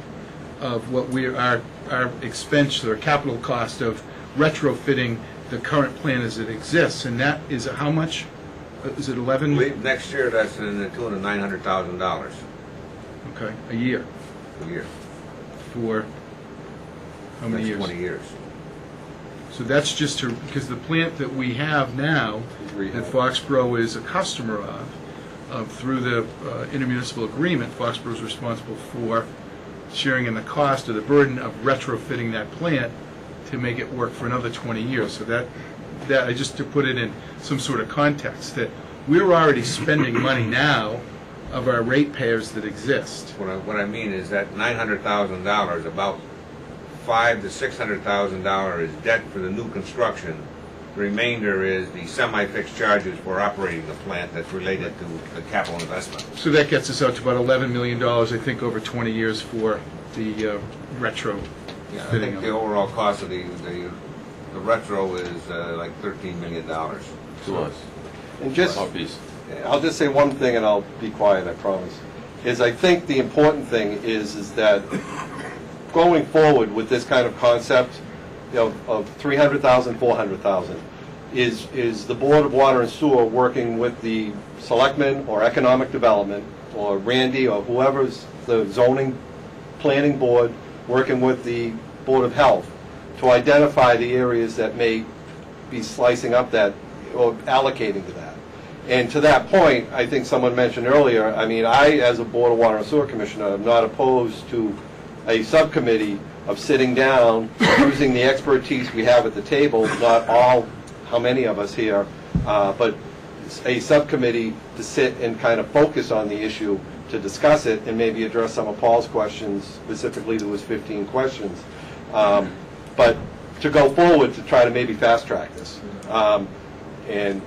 of what our expense or capital cost of retrofitting the current plant as it exists, and that is how much? Is it 11? Next year, that's in the tune of $900,000 Okay, a year. a year. For how many years? 20 years. So that's just because the plant that we have now, that Foxboro is a customer of through the intermunicipal agreement, Foxboro is responsible for sharing in the cost or the burden of retrofitting that plant to make it work for another 20 years. So that just to put it in some sort of context, that we're already spending money now of our ratepayers that exist. What I mean is that $900,000, about $500,000 to $600,000 is debt for the new construction. The remainder is the semi-fixed charges for operating the plant that's related to the capital investment. So that gets us out to about $11 million, I think, over 20 years for the retro. Yeah, I think the overall cost of the retro is like $13 million. To us. And just, Our piece. I'll just say one thing, and I'll be quiet, I promise, is I think the important thing is that going forward with this kind of concept, of 300,000, 400,000, is the Board of Water and Sewer working with the Selectmen or Economic Development or Randy or whoever's the zoning planning board working with the Board of Health to identify the areas that may be slicing up that or allocating to that. And to that point, I think someone mentioned earlier, I mean, I, as a Board of Water and Sewer Commissioner, am not opposed to a subcommittee of sitting down, using the expertise we have at the table, not all, how many of us here, but a subcommittee to sit and kind of focus on the issue, to discuss it, and maybe address some of Paul's questions, specifically there was 15 questions. But to go forward to try to maybe fast track this. And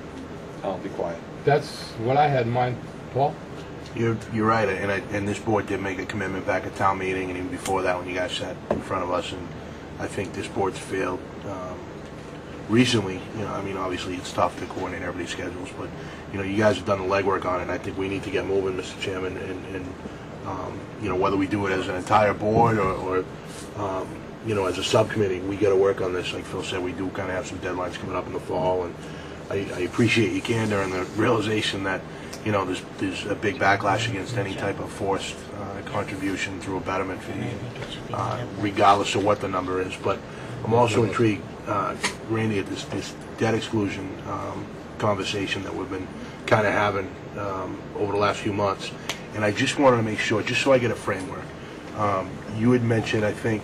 I'll be quiet. That's what I had in mind. Paul? You're right, and this board did make a commitment back at town meeting, and even before that when you guys sat in front of us, and I think this board's failed recently. I mean, obviously it's tough to coordinate everybody's schedules, but you guys have done the legwork on it, and I think we need to get moving, Mr. Chairman, and whether we do it as an entire board or as a subcommittee, we got to work on this. Like Phil said, we do kind of have some deadlines coming up in the fall, and I appreciate your candor and the realization that there's a big backlash against any type of forced contribution through a betterment fee, regardless of what the number is. But I'm also intrigued, Randy, at this debt exclusion conversation that we've been kind of having over the last few months. And I just wanted to make sure, just so I get a framework, you had mentioned, I think,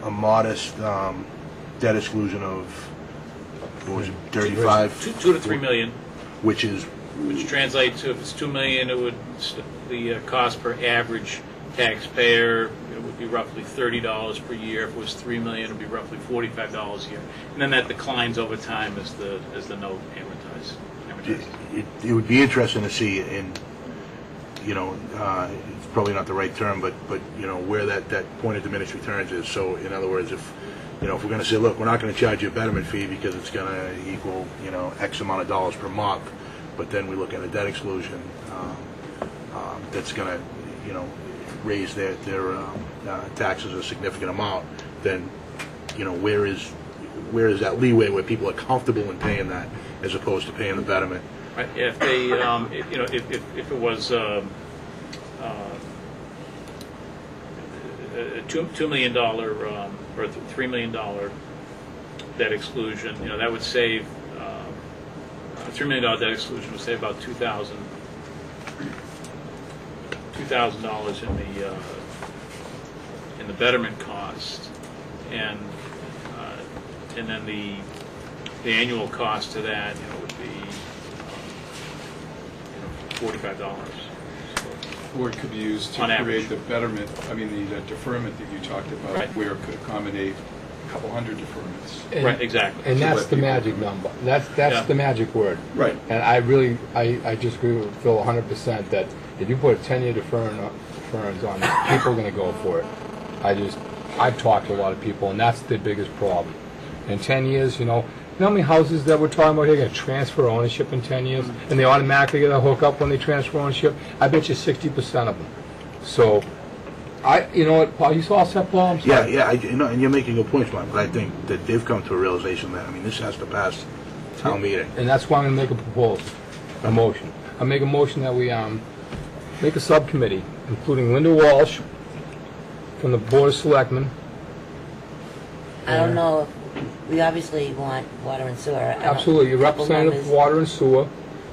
a modest debt exclusion of, what was it, 35? 2 to 3 million. Which translates to, if it's 2 million, it would, the cost per average taxpayer, it would be roughly $30 per year. If it was 3 million, it would be roughly $45 a year. And then that declines over time as the note amortizes. It would be interesting to see in, it's probably not the right term, but where that point of diminished returns is. So in other words, if we're going to say, look, we're not going to charge you a betterment fee because it's going to equal, X amount of dollars per month, but then we look at a debt exclusion that's going to, raise their taxes a significant amount, then, where is that leeway where people are comfortable in paying that as opposed to paying the betterment? Right. If they, if it was a $2 million or $3 million debt exclusion, that would save a $3 million debt exclusion would save about $2,000 in the betterment cost, and then the annual cost to that would be $45. Or it could be used to On create average. the betterment, the deferment that you talked about, Right. where it could accommodate a couple hundred deferments. And- Right, exactly. And To that's let the people magic know. number. That's Yeah. the magic word. Right. And I just agree with Phil 100% that if you put a 10-year deference on, people are going to go for it. I've talked to a lot of people, and that's the biggest problem. In 10 years, you know how many houses that we're talking about here are going to transfer ownership in 10 years, and they automatically get a hookup when they transfer ownership? I bet you 60% of them. So, you know what, Paul, you saw set, Paul? I'm sorry. Yeah, and you're making good points, Mark, but I think that they've come to a realization that, I mean, this has to pass town meeting. And that's why I'm going to make a proposal, a motion. I make a motion that we make a subcommittee, including Linda Walsh from the Board of Selectmen. I don't know, we obviously want water and sewer. I don't- Absolutely, your couple representative members, of Water and Sewer,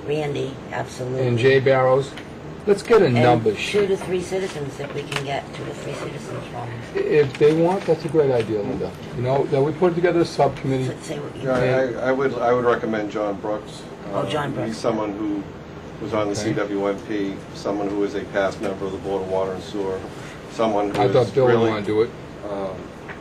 Randy, absolutely. and Jay Barrows. Let's get a number. And 2 to 3 citizens, if we can get 2 to 3 citizens from, If they want, that's a great idea, Linda. You know, that we put together a subcommittee. say what you... Yeah, I would recommend John Brooks. Oh, John Brooks. He's someone who was on the Okay. CWMP, someone who is a past member of the Board of Water and Sewer, someone who I is thought Bill would really... want to do it.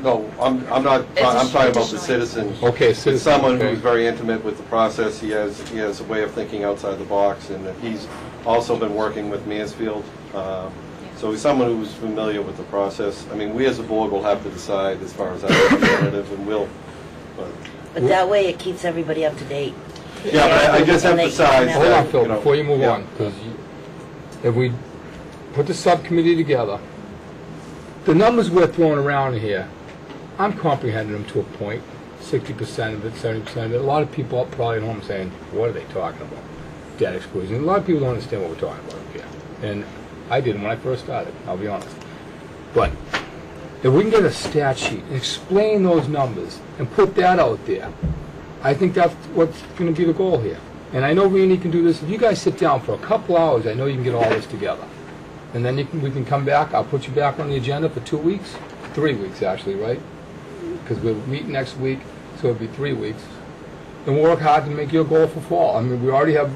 No, I'm not, I'm talking about the citizens. Okay, It's citizens, someone okay. who's very intimate with the process. He has a way of thinking outside the box, and that he's also been working with Mansfield. So he's someone who's familiar with the process. I mean, we as a board will have to decide as far as our representative, and we'll, But that way it keeps everybody up to date. yeah, but I just And they- emphasize and Hold that, on, Phil, you know, before you move yeah. on, because if we put the subcommittee together, the numbers we're throwing around here, I'm comprehending them to a point, 60% of it, 70% of it. A lot of people are probably at home saying, what are they talking about? Debt exclusion. A lot of people don't understand what we're talking about up here. And I didn't when I first started, I'll be honest. But if we can get a stat sheet and explain those numbers and put that out there, I think that's what's going to be the goal here. And I know Randy can do this. If you guys sit down for a couple hours, I know you can get all this together. And then we can come back. I'll put you back on the agenda for 2 weeks. 3 weeks, actually, right? Because we'll meet next week, so it'll be 3 weeks. And we'll work hard to make your goal for fall. I mean, we already have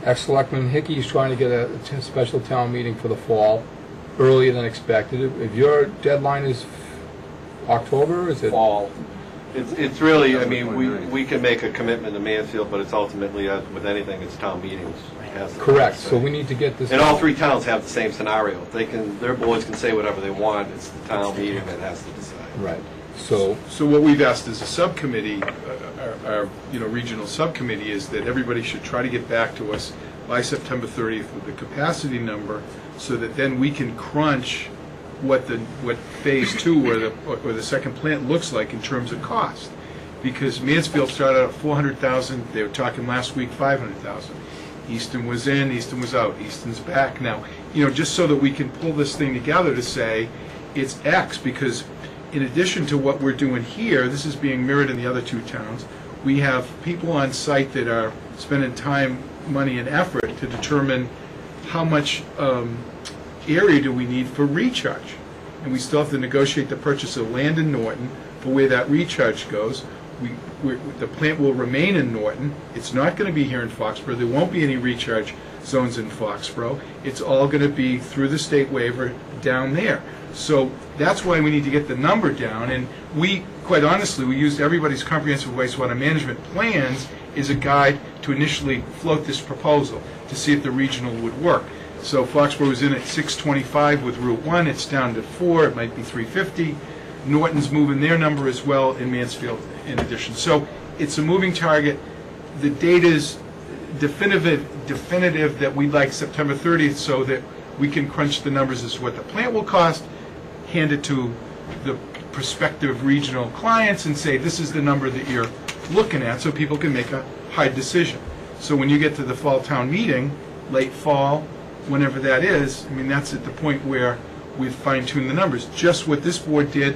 ex-selectman Hickey is trying to get a special town meeting for the fall, earlier than expected. If your deadline is October, is it? Fall. It's really, I mean, we can make a commitment to Mansfield, but it's ultimately, with anything, it's town meetings. Has the Correct, say. so we need to get this. And all 3 towns have the same scenario. Their boards can say whatever they want. It's the town meeting that has to decide. Right, so, So what we've asked as a subcommittee, our regional subcommittee, is that everybody should try to get back to us by September 30th with the capacity number, so that then we can crunch what phase 2 or the second plant looks like in terms of cost. Because Mansfield started out at 400,000, they were talking last week 500,000. Easton was in, Easton was out, Easton's back now. You know, just so that we can pull this thing together to say it's X, because in addition to what we're doing here, this is being mirrored in the other 2 towns. We have people on site that are spending time, money, and effort to determine how much area do we need for recharge. And we still have to negotiate the purchase of land in Norton for where that recharge goes. The plant will remain in Norton. It's not going to be here in Foxboro. There won't be any recharge zones in Foxboro. It's all going to be through the state waiver down there. So that's why we need to get the number down. And we, quite honestly, we used everybody's comprehensive wastewater management plans as a guide to initially float this proposal to see if the regional would work. So Foxboro was in at 625 with Route 1. It's down to 4. It might be 350. Norton's moving their number as well, in Mansfield in addition. So it's a moving target. The date is definitive that we'd like September 30th so that we can crunch the numbers as to what the plant will cost, hand it to the prospective regional clients and say, this is the number that you're looking at, so people can make a hard decision. So when you get to the fall town meeting, late fall, whenever that is, I mean, that's at the point where we've fine-tuned the numbers. Just what this board did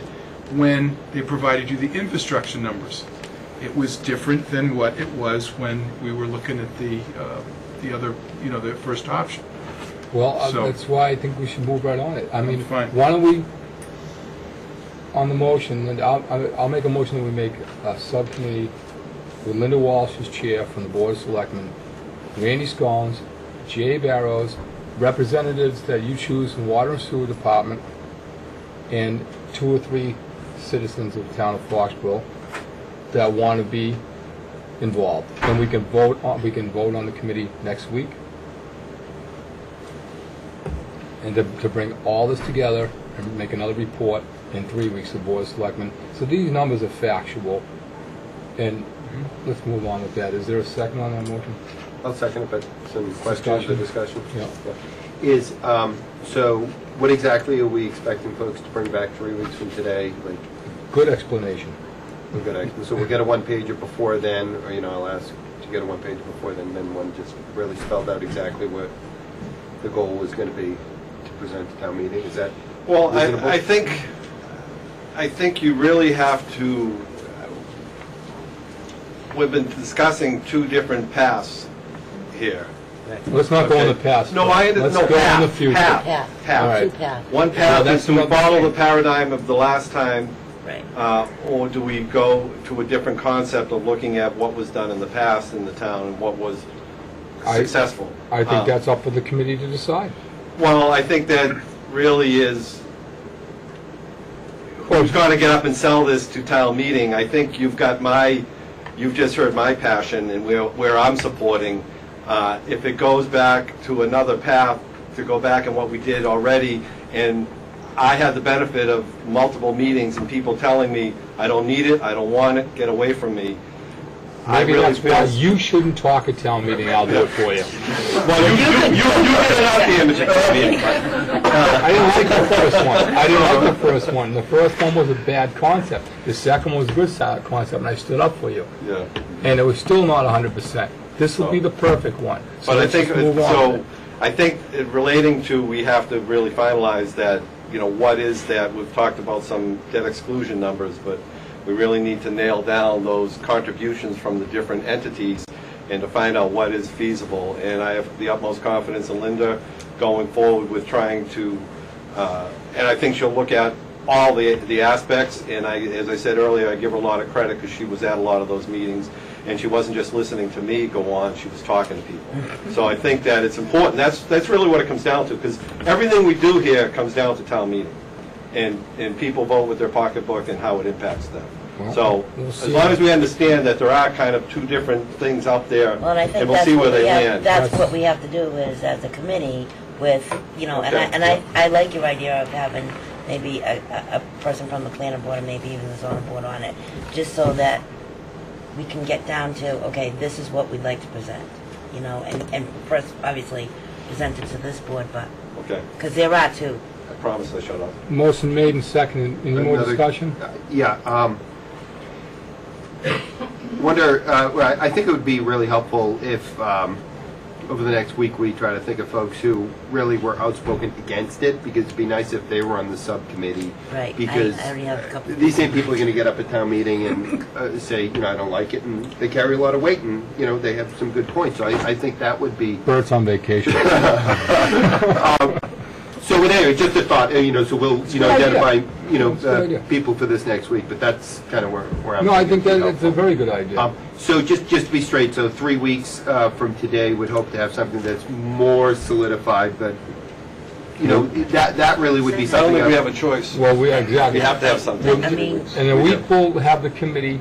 when they provided you the infrastructure numbers. It was different than what it was when we were looking at the other, the first option. well, So- that's why I think we should move right on it. I mean, Fine. why don't we, on the motion, and I'll make a motion that we make a subcommittee with Linda Walsh as chair from the Board of Selectmen, Randy Scollins, Jay Barrows, representatives that you choose from Water and Sewer Department, and 2 or 3 citizens of the town of Foxboro that want to be involved. And we can vote on the committee next week. And to bring all this together and make another report in 3 weeks to the Board of Selectmen. So these numbers are factual. And let's move on with that. Is there a second on that motion? I'll second it, but some questions or discussion? Yeah. Is, so what exactly are we expecting folks to bring back 3 weeks from today? Like, Good explanation. so we'll get a one-pager before then, or, I'll ask to get a one-pager before then one just really spelled out exactly what the goal was going to be to present to town meeting. Is that Well, reasonable? I think you really have to, we've been discussing 2 different paths here. Let's not go in the past. No, Let's no, go in the future. path. All right. One path that's is do we what I'm follow saying. the paradigm of the last time, Right. or do we go to a different concept of looking at what was done in the past in the town and what was successful? I think that's up for the committee to decide. Well, I think that really is, who's going to get up and sell this to town meeting? I think you've just heard my passion and where I'm supporting. If it goes back to another path, to go back and what we did already, and I had the benefit of multiple meetings and people telling me, I don't need it, I don't want it, get away from me. Maybe that's why you shouldn't talk at town meeting, I'll do it for you. Well, you get it out the image. I didn't like the first one. I didn't like the first one. The first one was a bad concept. The second one was a good concept, and I stood up for you. Yeah. And it was still not 100%. This will be the perfect one. So But I let's think, just move on. so, I think relating to, we have to really finalize that, what is that? We've talked about some debt exclusion numbers, but we really need to nail down those contributions from the different entities and to find out what is feasible. And I have the utmost confidence in Linda going forward with trying to, and I think she'll look at all the aspects, and as I said earlier, I give her a lot of credit because she was at a lot of those meetings, and she wasn't just listening to me go on, she was talking to people. So I think that it's important. That's really what it comes down to, because everything we do here comes down to town meeting, and people vote with their pocketbook and how it impacts them. So as long as we understand that there are kind of 2 different things out there, Well, and I think and we'll that's see what where they we have, land. that's what we have to do is, as a committee, with, I like your idea of having maybe a person from the planning board, and maybe even the zoning board on it, just so that we can get down to, okay, this is what we'd like to present, and first, obviously, present it to this board, but, Okay, because there are 2. I promise I shut up. Motion made and seconded. Any more Another- discussion? Yeah. I think it would be really helpful if, over the next week, we try to think of folks who really were outspoken against it, because it'd be nice if they were on the subcommittee. Right. Because I already have a couple. these same people are going to get up at town meeting and say, I don't like it, and they carry a lot of weight, and, they have some good points. So I think that would be... Bert's on vacation. So, but anyway, just a thought, so we'll, a good identify, idea. It's a good idea. people for this next week, but that's kind of where I'm... No, I think thinking that's a very good idea. So just to be straight, so 3 weeks from today, we'd hope to have something that's more solidified, but, that really would be I don't something... think we have a choice. Well, exactly. We have to have something. I mean, In a week, we'll have the committee,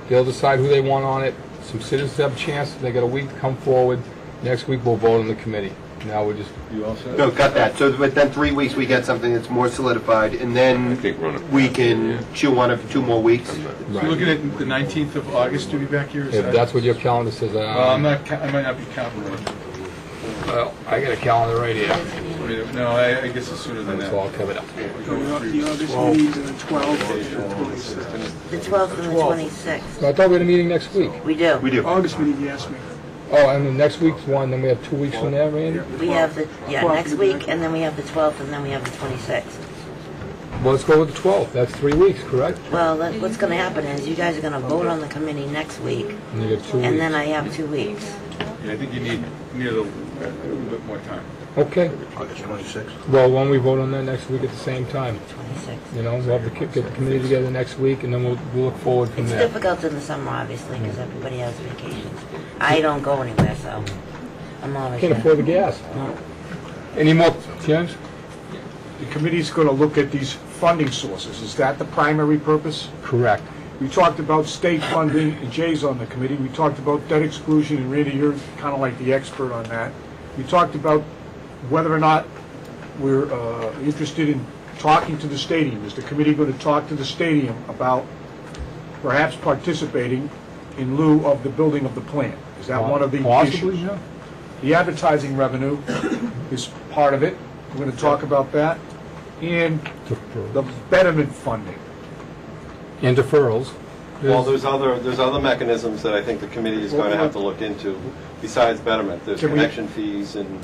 they'll decide who they want on it, some citizens have a chance, they got a week to come forward, next week we'll vote on the committee. Now we're just... You all set? No, got that. So, but then 3 weeks, we get something that's more solidified, and I then think we're on a... we can chew on it for 2 more weeks. So we're looking at the 19th of August to be back here? Is If that- that's what your calendar says, Well, I might not be counting on it. well, I got a calendar right here. No, I guess it's sooner than It's that. all covered up. The August meetings and the 12th. the 12th and the 26th. I thought we had a meeting next week. We do. We do. August meeting, you asked me. Oh, and the next week's one, then we have 2 weeks from there, Randy? We have the, next week, and then we have the 12th, and then we have the 26th. Well, let's go with the 12th. That's 3 weeks, correct? Well, what's going to happen is you guys are going to vote on the committee next week, And you got 2 weeks. and then I have 2 weeks. Yeah, I think you need a little bit more time. Okay. August 26th. Well, why don't we vote on that next week at the same time? 26th. We'll have get the committee together next week, and then we'll look forward from It's there. difficult in the summer, obviously, because everybody has vacations. I don't go anywhere, so I'm always Can't here. afford the gas. No. Any more, James? The committee's going to look at these funding sources. Is that the primary purpose? Correct. We talked about state funding, and Jay's on the committee. We talked about debt exclusion, and Randy, you're kind of like the expert on that. We talked about whether or not we're interested in talking to the stadium. Is the committee going to talk to the stadium about perhaps participating in lieu of the building of the plant? Is that one of the Possibly, issues? yeah. The advertising revenue is part of it. We're going to talk about that. And the betterment funding. And deferrals. Well, there's other mechanisms that I think the committee is going to have to look into besides betterment. There's connection fees, and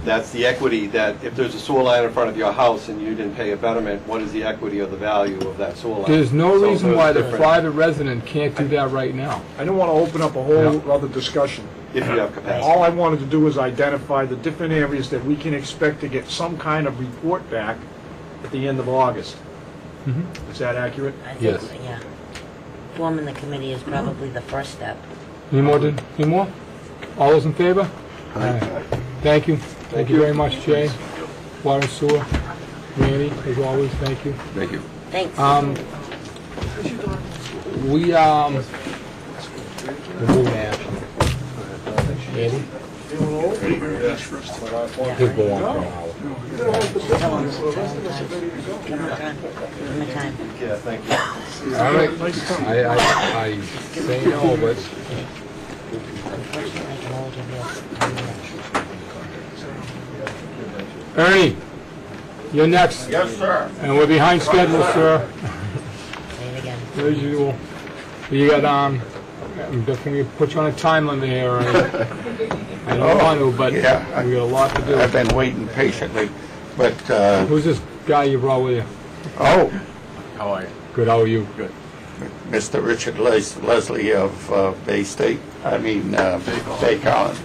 that's the equity that if there's a sewer line in front of your house and you didn't pay a betterment, what is the equity of the value of that sewer line? There's no So reason those why the different- private resident can't do that right now. I don't want to open up a whole other discussion. If you have capacity. All I wanted to do was identify the different areas that we can expect to get some kind of report back at the end of August. Is that accurate? I think, Yes. yeah. Forming the committee is probably the first step. Any more? All those in favor? Aye. Thank you. Thank you very much, Jay. Water and sewer. Randy, as always, thank you. Thank you. Thanks. We're moving action. Andy? He'll go on for an hour. Tell him time. Yeah, thank you. All right. I say no, but Unfortunately, I can only give you 10 minutes. Ernie, you're next. Yes, sir. And we're behind schedule, sir. Say it again. As usual. You got, I'm definitely put you on a time limit here, Ernie. I don't want to, but we got a lot to do. I've been waiting patiently, but, Who's this guy you brought with you? oh, How are you? Good, how are you? Good. Mr. Richard Leslie of Bay State, Bay College.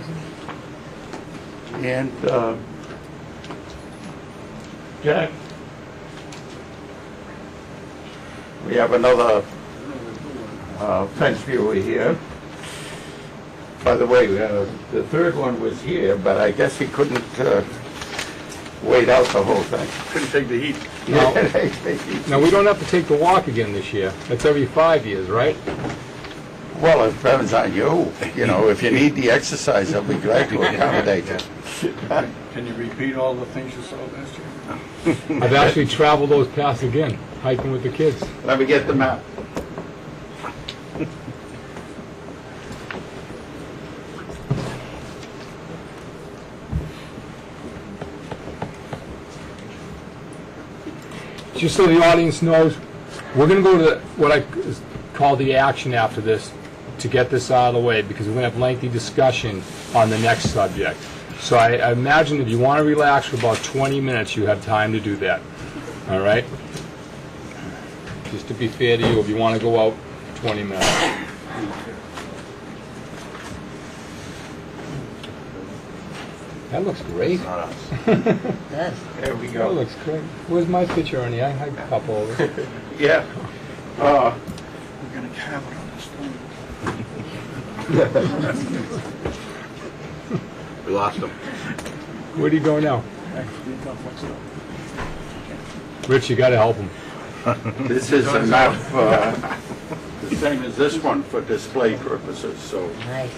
And, Jack, we have another fence viewer here. By the way, the third one was here, but I guess he couldn't wait out the whole thing. Couldn't take the heat. Now, we don't have to take the walk again this year. That's every 5 years, right? Well, it depends on you. You know, if you need the exercise, I'll be glad to accommodate you. Can you repeat all the things you saw last year? I've actually traveled those paths again, hiking with the kids. Let me get the map. Just so the audience knows, we're going to go to what I call the action after this to get this out of the way, because we're going to have lengthy discussion on the next subject. So I imagine if you want to relax for about 20 minutes, you have time to do that. All right? Just to be fair to you, if you want to go out, 20 minutes. That looks great. Good. There we That go. looks great. Where's my picture, Ernie? I had a couple of it. Yeah. We're going to have it on this phone. We lost him. Where do you go now? Rich, you got to help him. This is a map, the same as this one for display purposes, so, Nice.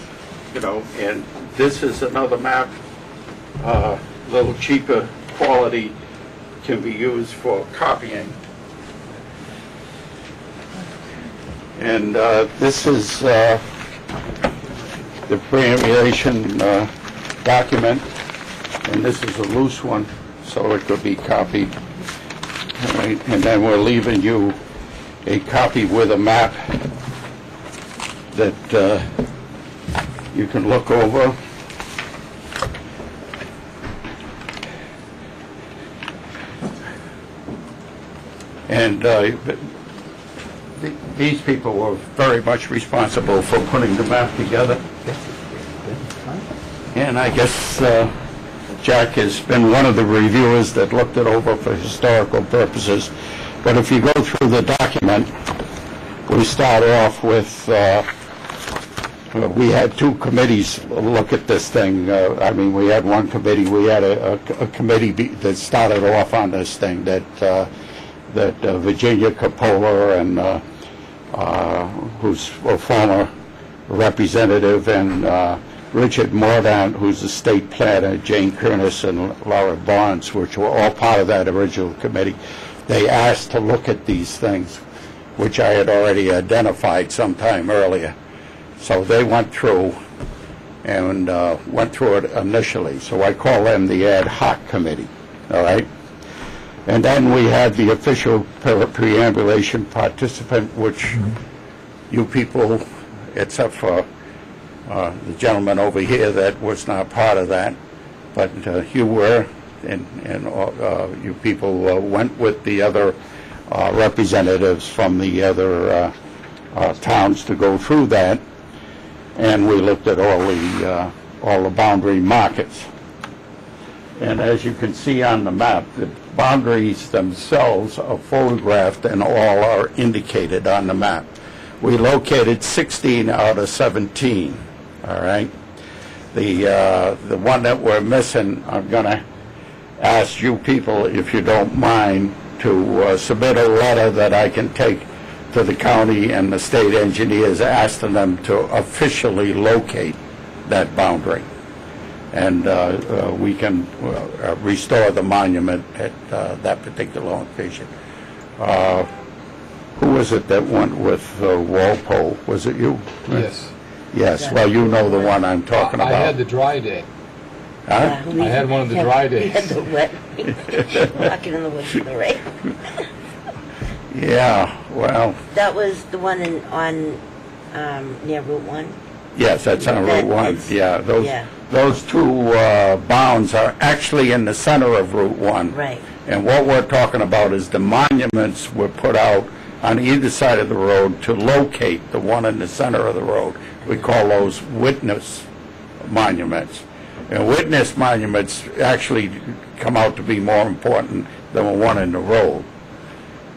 you know, and this is another map, a little cheaper quality, can be used for copying. And this is the preambulation document, and this is a loose one, so it could be copied. All right, and then we're leaving you a copy with a map that you can look over. And these people were very much responsible for putting the map together. And I guess Jack has been one of the reviewers that looked it over for historical purposes. But if you go through the document, we start off with, we had two committees look at this thing. We had one committee, we had a committee that started off on this thing that that Virginia Coppola and who's a former representative, and Richard Mordaunt, who's the state planner, Jane Kernis and Laura Barnes, which were all part of that original committee. They asked to look at these things, which I had already identified sometime earlier. So they went through and went through it initially. So I call them the ad hoc committee, all right? And then we had the official preambulation participant, which you people, except for the gentleman over here that was not part of that, but you were, and you people went with the other representatives from the other towns to go through that, and we looked at all the boundary markets. And as you can see on the map, the boundaries themselves are photographed and all are indicated on the map. We located 16 out of 17, all right? The one that we're missing, I'm going to ask you people, if you don't mind, to submit a letter that I can take to the county and the state engineers, asking them to officially locate that boundary. And we can restore the monument at that particular location. Who was it that went with Walpole? Was it you? Yes. Yes, well, you know the one I'm talking about. I had the dry day. Huh? I had one of the dry days. We had the wet, walking in the woods in the rain. Yeah, well, That was the one on near Route 1? yes, that's on Route 1. Yeah, those two bounds are actually in the center of Route 1. Right. And what we're talking about is the monuments were put out on either side of the road to locate the one in the center of the road. We call those witness monuments. And witness monuments actually come out to be more important than the one in the road,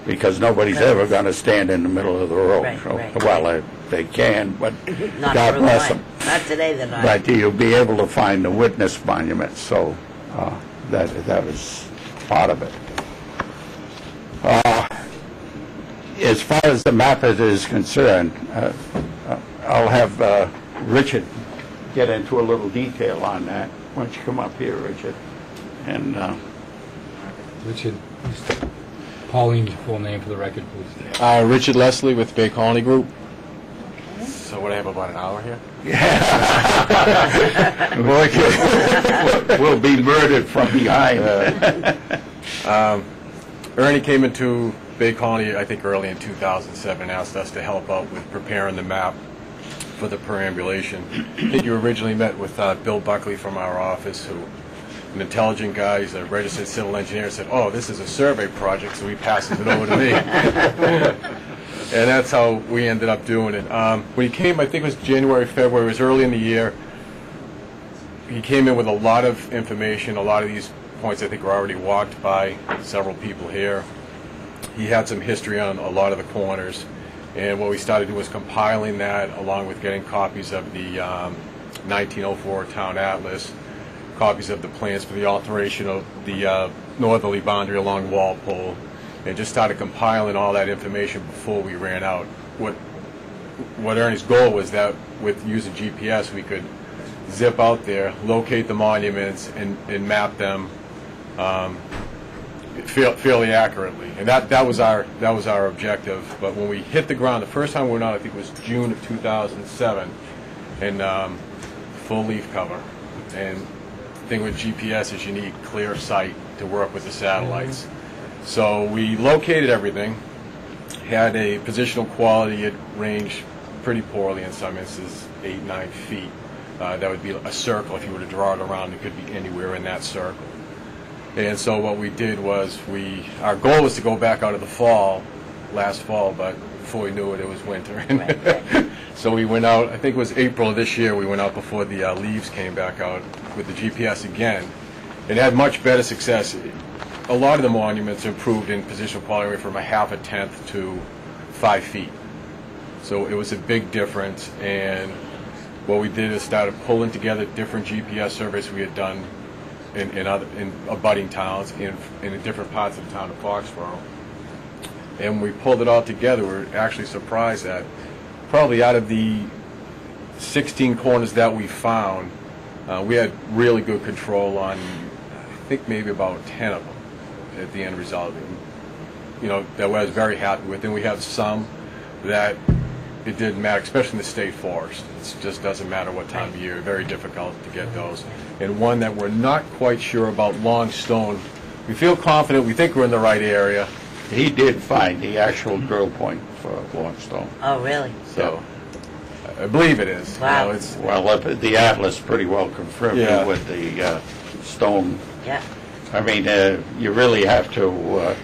because nobody's ever going to stand in the middle of the road. Right, right. Well, they can, but Not God for bless long. them. Not today, they're not. But you'll be able to find the witness monuments, so that was part of it. As far as the map is concerned, I'll have Richard get into a little detail on that. Why don't you come up here, Richard? And Richard, Pauline's full name for the record, please. Richard Leslie with Bay Colony Group. So what, I have about an hour here? we'll be murdered from behind. Ernie came into Bay Colony, I think, early in 2007 and asked us to help out with preparing the map for the perambulation. I think you originally met with Bill Buckley from our office, who, an intelligent guy, he's a registered civil engineer, said, oh, this is a survey project, so he passes it over to me. And that's how we ended up doing it. When he came, I think it was January, February, it was early in the year, he came in with a lot of information. A lot of these points I think were already walked by several people here. He had some history on a lot of the corners. And what we started doing was compiling that, along with getting copies of the 1904 Town Atlas, copies of the plans for the alteration of the northerly boundary along Walpole, and just started compiling all that information before we ran out. What Ernie's goal was that with using GPS we could zip out there, locate the monuments, and map them fairly accurately, and that was our objective. But when we hit the ground, the first time we went out, I think it was June of 2007, and full leaf cover. And the thing with GPS is you need clear sight to work with the satellites. So we located everything, had a positional quality. It ranged pretty poorly in some instances, 8-9 feet. That would be a circle. If you were to draw it around, it could be anywhere in that circle. And so what we did was our goal was to go back out of the fall, last fall, but before we knew it, it was winter. So we went out, I think it was April of this year, we went out before the leaves came back out with the GPS again. It had much better success. A lot of the monuments improved in positional quality from a half a tenth to 5 feet. So it was a big difference, and what we did is started pulling together different GPS surveys we had done in abutting towns in different parts of the town of Foxboro, And when we pulled it all together, we were actually surprised that probably out of the 16 corners that we found, we had really good control on, I think maybe about 10 of them at the end result. That I was very happy with. And we have some that it didn't matter, especially in the state forest. It just doesn't matter what time of year. Very difficult to get those. And one that we're not quite sure about, Longstone. We feel confident. We think we're in the right area. He did find the actual drill point for Longstone. Oh, really? So I believe it is. Wow. The atlas pretty well confirmed Yeah. it with the stone. Yeah. I mean, you really have to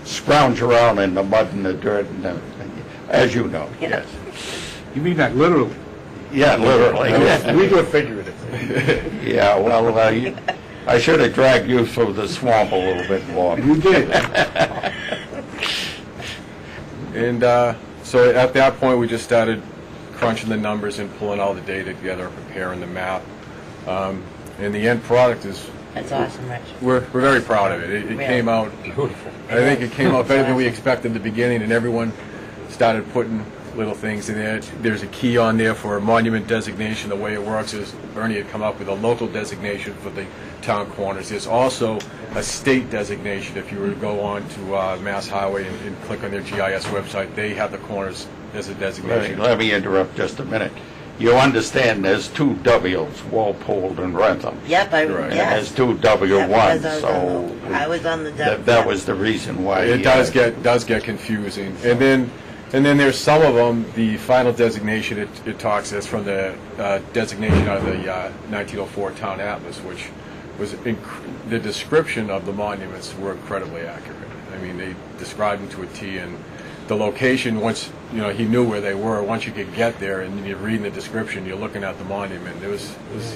scrounge around in the mud and the dirt, and as you know. Yeah. Yes. You mean that literally? Yeah, literally. We do it figuratively. Yeah, well, I should have dragged you through the swamp a little bit more. You did. And so at that point, we just started crunching the numbers and pulling all the data together and preparing the map. And the end product is... That's awesome, Rich. We're very proud of it. It Really? came out beautiful. I think it came out better than we expected in the beginning, and everyone started putting little things in there. There's a key on there for a monument designation. The way it works is Ernie had come up with a local designation for the town corners. There's also a state designation. If you were to go on to Mass Highway and click on their GIS website, they have the corners as a designation. Let me interrupt just a minute. You understand there's two W's, Walpole and Rentham. Yep, And there's two W1s, so I was on the W. that was the reason why. It does get confusing. And then there's some of them, the final designation, it talks as from the designation out of the 1904 Town Atlas, which was the description of the monuments were incredibly accurate. I mean, they described them to a T, and the location, once he knew where they were. Once you could get there and you're reading the description, you're looking at the monument. It was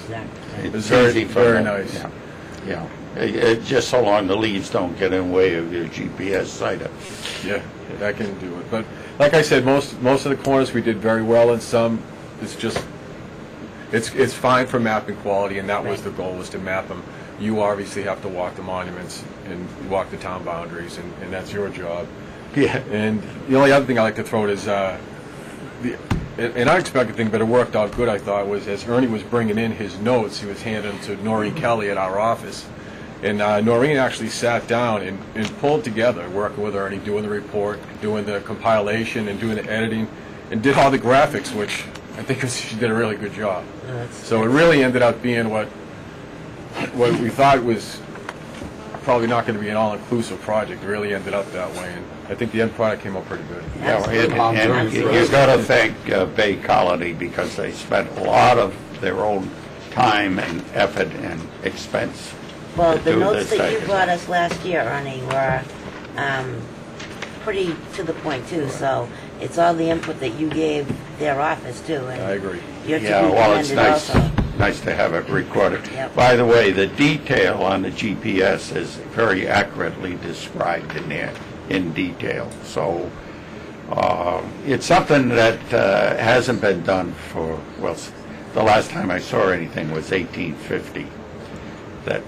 very nice. Yeah. Just so long the leaves don't get in the way of your GPS sighter. Yeah, that can do it. But like I said, most of the corners we did very well, and some it's fine for mapping quality, and that was the goal, was to map them. You obviously have to walk the monuments and walk the town boundaries, and that's your job. Yeah. And the only other thing I like to throw is an unexpected thing, but it worked out good, I thought, was as Ernie was bringing in his notes, he was handing them to Noreen Kelly at our office. And Noreen actually sat down and pulled together, working with Ernie, doing the report, doing the compilation, and doing the editing, and did all the graphics, which I think she did a really good job. So it really ended up being what we thought was probably not going to be an all-inclusive project. It really ended up that way, and I think the end product came out pretty good. Yeah, and you've got to thank Bay Colony, because they spent a lot of their own time and effort and expense. Well, the notes that you brought us last year, Ernie, were pretty to the point, too, so it's all the input that you gave their office, too. And I agree. You're to be well, it's commended also. nice to have it recorded. Yep. By the way, the detail on the GPS is very accurately described in there, in detail. So it's something that hasn't been done for, well, the last time I saw anything was 1850. That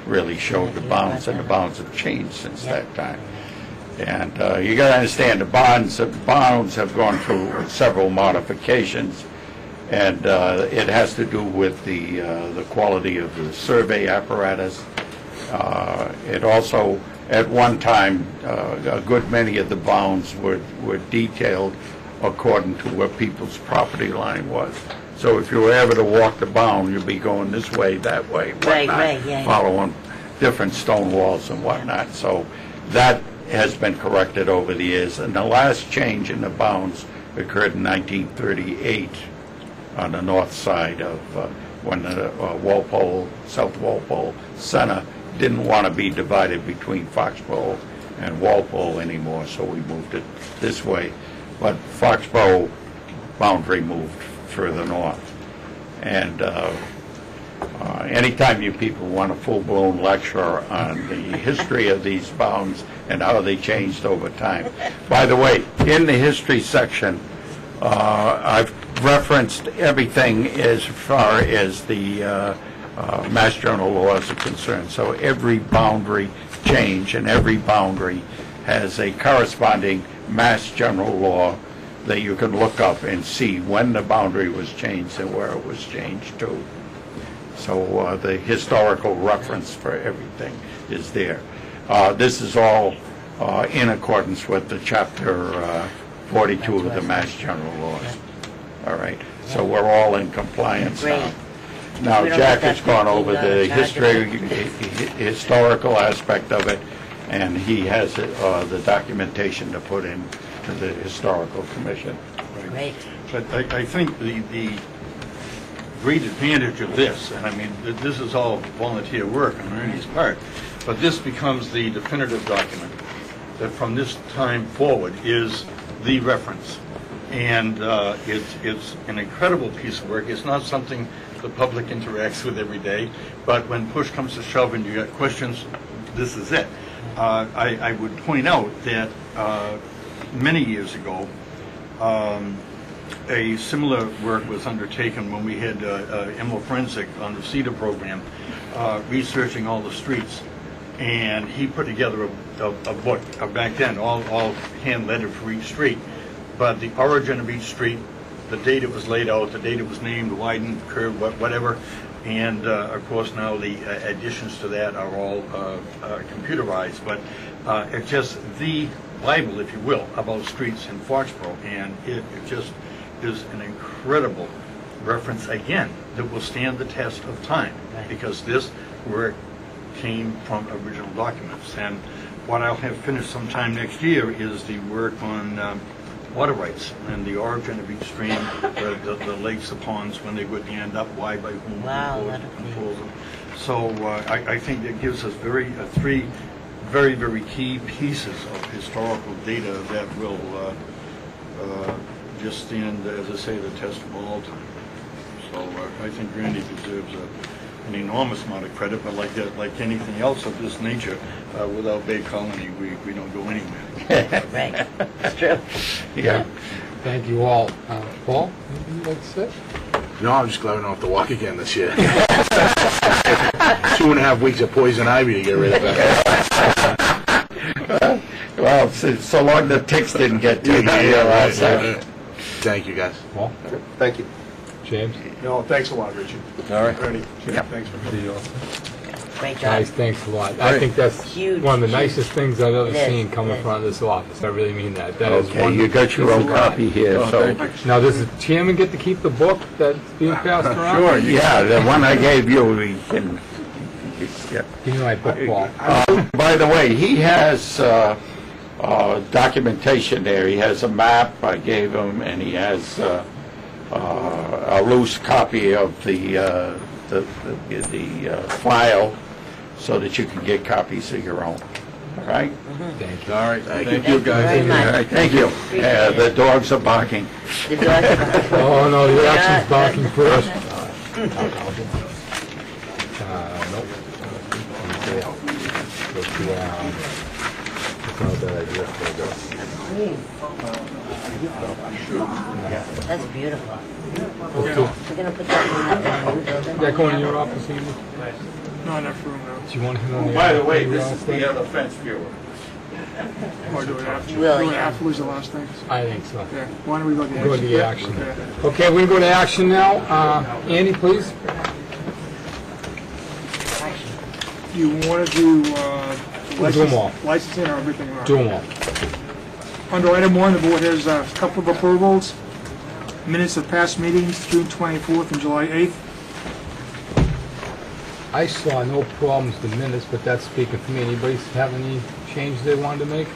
really showed the bounds, and the bounds have changed since that time. And you got to understand, the bounds have gone through several modifications, and it has to do with the quality of the survey apparatus. It also, at one time, a good many of the bounds were detailed according to where people's property line was. So if you were ever to walk the bound, you'd be going this way, that way, whatnot, following different stone walls and whatnot. So that has been corrected over the years. And the last change in the bounds occurred in 1938 on the north side of when the South Walpole Center didn't want to be divided between Foxboro and Walpole anymore, so we moved it this way. But Foxboro boundary moved further north. And anytime you people want a full-blown lecture on the history of these bounds and how they changed over time. By the way, in the history section, I've referenced everything as far as the Mass General laws are concerned. So every boundary change and every boundary has a corresponding Mass General Law that you can look up and see when the boundary was changed and where it was changed to. So the historical reference for everything is there. This is all in accordance with the Chapter 42 of the Mass General Laws. All right, so we're all in compliance now. Now, Jack has gone over the historical aspect of it, and he has the documentation to put in to the Historical Commission. Great. But I think the great advantage of this, and I mean, this is all volunteer work on Ernie's part, but this becomes the definitive document that from this time forward is the reference. And it's an incredible piece of work. It's not something the public interacts with every day, but when push comes to shove and you got questions, this is it. I would point out that many years ago, a similar work was undertaken when we had Emil Forensic on the CEDAR program, researching all the streets. And he put together a book, back then, all hand-lettered for each street. But the origin of each street, the date it was laid out, the date it was named, widened, curved, whatever. And, of course, now the additions to that are all computerized. But it's just the Bible, if you will, about streets in Foxboro. And it just is an incredible reference, again, that will stand the test of time. Because this work came from original documents. And what I'll have finished sometime next year is the work on water rights and the origin of each stream, the lakes, the ponds, when they would end up, why, by whom, controls them. So I think it gives us three very, very key pieces of historical data that will just stand, as I say, the test of all time. So I think Randy deserves an enormous amount of credit, but like anything else of this nature, without Bay Colony, we don't go anywhere. Right, it's true. Yeah. Thank you all. Paul, anything you'd like to say? No, I'm just glad we don't have to walk again this year. 2.5 weeks of poison ivy to get rid of that. Well, so long the ticks didn't get to you. Thank you, guys. Paul? Thank you. James? No, thanks a lot, Richard. All right. Ernie, Yeah. thanks for See you all. Great job. Guys, thanks a lot. I think that's Huge, one of the huge. nicest things I've ever It is, seen come it in is. front of this office. I really mean that. That is Okay, one. you got your own copy here, so. Now, does the chairman get to keep the book that's being passed around? Sure, yeah, the one I gave you, we can, yeah. Give me my book, Paul. By the way, he has documentation there. He has a map I gave him, and he has a loose copy of the file so that you can get copies of your own. All right? Thank you. All right, Thank you very much. All right, thank you. The dogs are barking. The doors are barking. Oh, no, the action's Yeah. barking first. Nope. That's beautiful. Okay. We're gonna put that in that new building. That going in your office, Andy? Not enough room now. Do you want him on the... By the way, this is the other fence viewer. Or do it after? Will, Do it yeah. after was the last thing? I think so. Yeah. Why don't we go to the Go to action? the action. Yeah. Okay, we can go to action now. Andy, please. You want to do We'll do 'em all. licensing or everything? Do them all. Under item one, the board has a couple of approvals. Minutes of past meetings, June 24th and July 8th. I saw no problems with the minutes, but that's speaking for me. Anybody have any changes they wanted to make?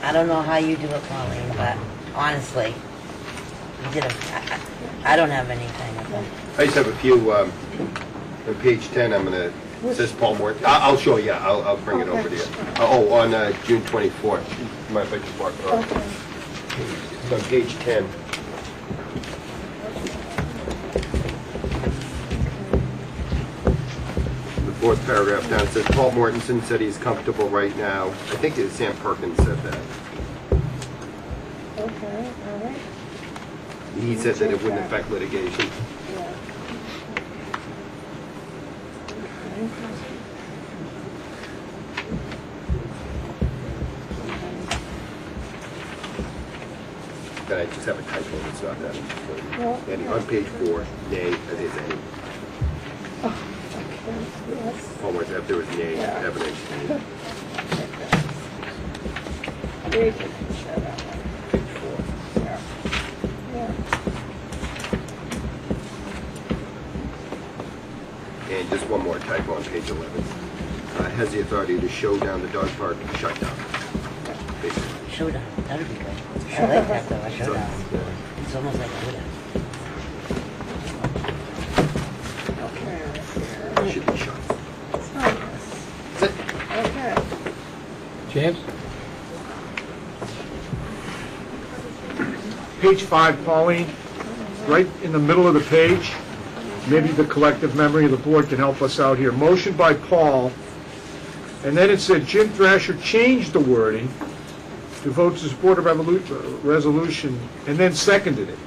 I don't know how you do it, Colleen, but honestly, you did I don't have anything with them. I just have a few, on page 10, I'm gonna, it says Paul Morton. I'll show you, I'll bring it over to you. Oh, on June 24th. You mind if I just mark it off? It's on page 10. The fourth paragraph down, it says Paul Mortensen said he's comfortable right now. I think it was Sam Perkins said that. Okay, all right. He said that it wouldn't affect litigation. Then I just have a typo, it's not that. No. Any, on page 4, nay, that is any. Oh, okay, yes. Almost if there was nay, Yeah. evidence. We can share that one. Page 4. Yeah. Yeah. And just one more typo on page 11. Has the authority to show down the dog park shutdown. Basically. Showdown, that would be good. I like that though, a showdown. It's almost like a showdown. Okay, right It should be shut. there. Okay. James? Page 5, Pauline, right in the middle of the page, maybe the collective memory of the board can help us out here. Motion by Paul, and then it said Jim Thrasher changed the wording to vote to support a resolution, and then seconded it.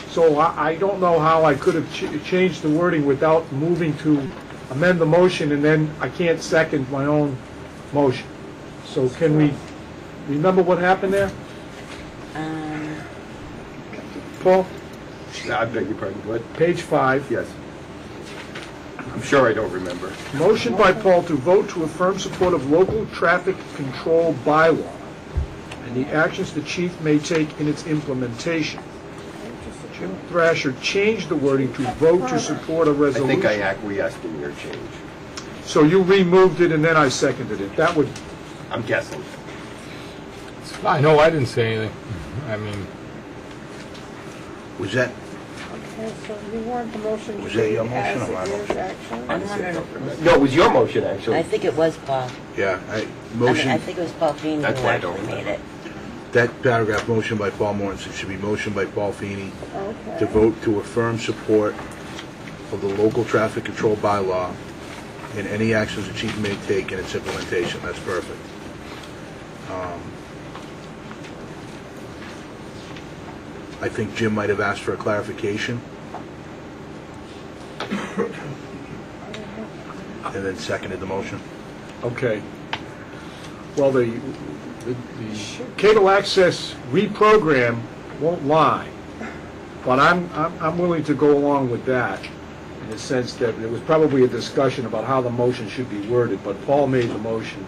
So I don't know how I could have changed the wording without moving to amend the motion, and then I can't second my own motion. So can we remember what happened there? Paul? I beg your pardon, what? Page 5. Yes. I'm sure I don't remember. Motion by Paul to vote to affirm support of local traffic control bylaw and the actions the chief may take in its implementation. Jim Thrasher changed the wording to vote to support a I resolution. think I acquiesced in your change. So you removed it and then I seconded it. That would, I'm guessing. I know I didn't say anything. I mean, Was that, Okay, so you want the motion to Was that your be motion as or my it is, motion? actually? I'm wondering, No, it was your motion, actually. I think it was Paul. yeah, I motion, think it was Paul Feeney That's who why I don't actually made remember. it. that paragraph, motion by Paul Mortensen, should be motion by Paul Feeney Okay. to vote to affirm support of the local traffic control bylaw and any actions the chief may take in its implementation. That's perfect. I think Jim might have asked for a clarification. And then seconded the motion. okay. Well, the cable access reprogram won't lie, but I'm willing to go along with that in the sense that there was probably a discussion about how the motion should be worded, but Paul made the motion.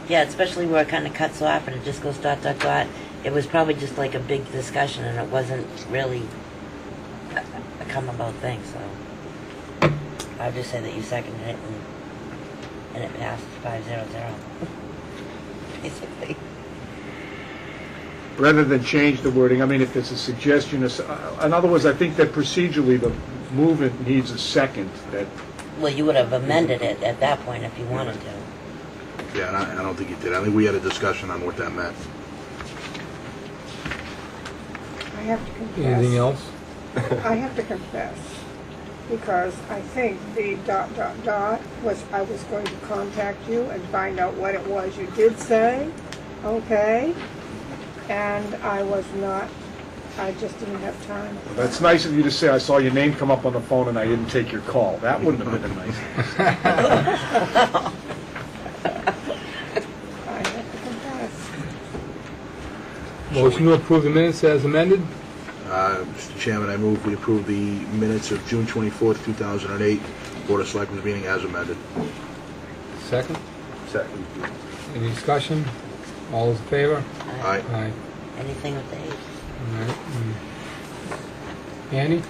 Yeah, especially where it kind of cuts off and it just goes dot, dot, dot. It was probably just like a big discussion and it wasn't really a come about thing, so I'll just say that you seconded it and it passed 5-0-0. Basically. Rather than change the wording, I mean, if it's a suggestion, in other words, I think that procedurally the movement needs a second. That Well, you would have amended it at that point if you wanted to. Yeah, and I don't think he did. I think we had a discussion on what that meant. I have to confess. anything else? I have to confess, because I think the ... was, I was going to contact you and find out what it was you did say, okay? And I was not, I just didn't have time. That's nice of you to say. I saw your name come up on the phone and I didn't take your call. That wouldn't have been nice. I have to confess. Motion to approve the minutes as amended? Mr. Chairman, I move we approve the minutes of June 24th, 2008, Board of Selectmen's meeting as amended. Second? Second. Any discussion? All those in favor? Aye. Aye. Anything with the 8th? All right. Annie?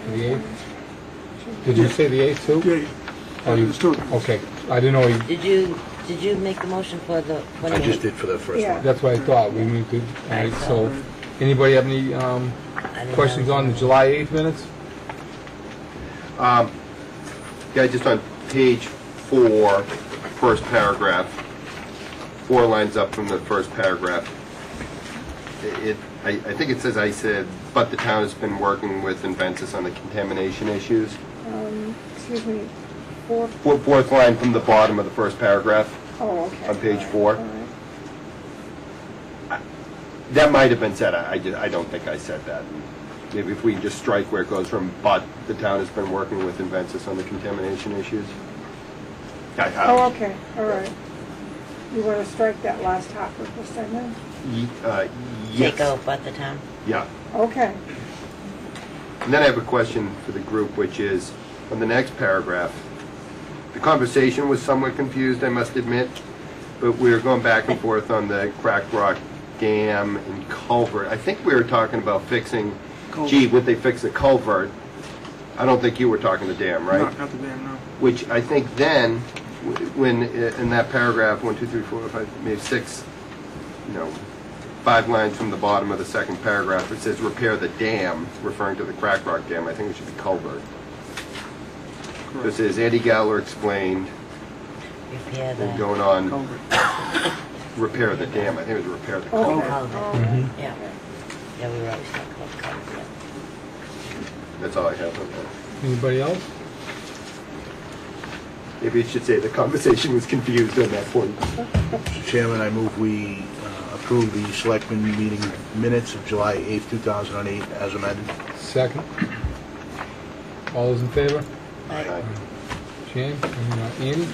The 8th? Did you say the 8th too? Yeah, Oh, you, okay. I didn't know you, Did you make the motion for the 28th? I just did for the first Yeah. one. that's what I thought. We moved to, all right, so, anybody have any, I didn't questions know. on the July 8th minutes? Yeah, just on page 4, first paragraph, 4 lines up from the first paragraph. I think it says, I said, but the town has been working with Inventus on the contamination issues. Excuse me, 4, Fourth line from the bottom of the first paragraph oh, okay. on page 4. All right. That might have been said. I don't think I said that. Maybe if we can just strike where it goes from, but the town has been working with Inventus on the contamination issues. Oh, okay, all right. You want to strike that last half of the sentence? Take out but the town? Yeah. Okay. And then I have a question for the group, which is, on the next paragraph, the conversation was somewhat confused, I must admit, but we were going back and forth on the Crack Rock Dam and culvert. I think we were talking about fixing, gee, would they fix the culvert? I don't think you were talking the dam, right? Not the dam, no. Which I think then, when, in that paragraph, 1, 2, 3, 4, 5, maybe 6, 5 lines from the bottom of the second paragraph, it says repair the dam, referring to the Crack Rock Dam. I think it should be culvert. This is Andy Galler explained, Repair the... going on, repair the dam. I think it was repair the culvert. Yeah. Yeah, we were always talking about the culvert, yeah. That's all I have on that. Anybody else? Maybe it should say the conversation was confused on that point. Mr. Chairman, I move we approve the Selectmen Meeting minutes of July 8th, 2008 as amended. Second. All those in favor? Aye. Jane? Andy?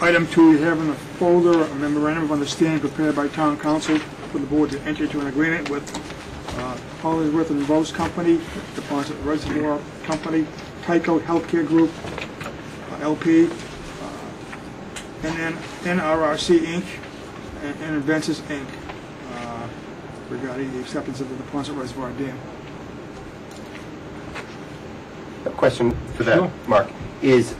Item 2, we have in the folder a memorandum of understanding prepared by town council for the board to enter into an agreement with Hollingsworth and Rose Company, Deposit Reservoir Company, Tyco Healthcare Group, LP, and then NRRC Inc. and Invensys Inc. Regarding the acceptance of the Deposit Reservoir Dam. A question for that, Sure. Mark, is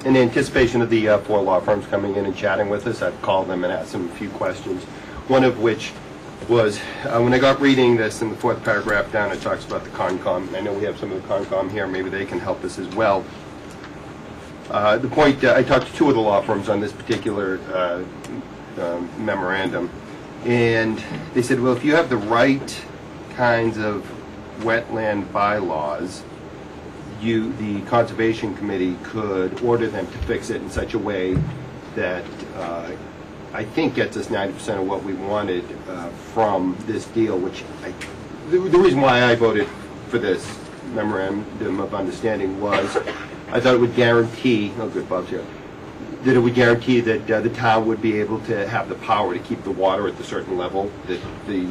in anticipation of the 4 law firms coming in and chatting with us, I've called them and asked them a few questions, one of which was, when I got reading this in the 4th paragraph down, it talks about the Concom. I know we have some of the Concom here, maybe they can help us as well. The point, I talked to 2 of the law firms on this particular memorandum, and they said, well, if you have the right kinds of wetland bylaws, the Conservation Committee could order them to fix it in such a way that I think gets us 90% of what we wanted from this deal, which the reason why I voted for this memorandum of understanding was I thought it would guarantee, oh good, Bob's here, that it would guarantee that the town would be able to have the power to keep the water at the certain level that the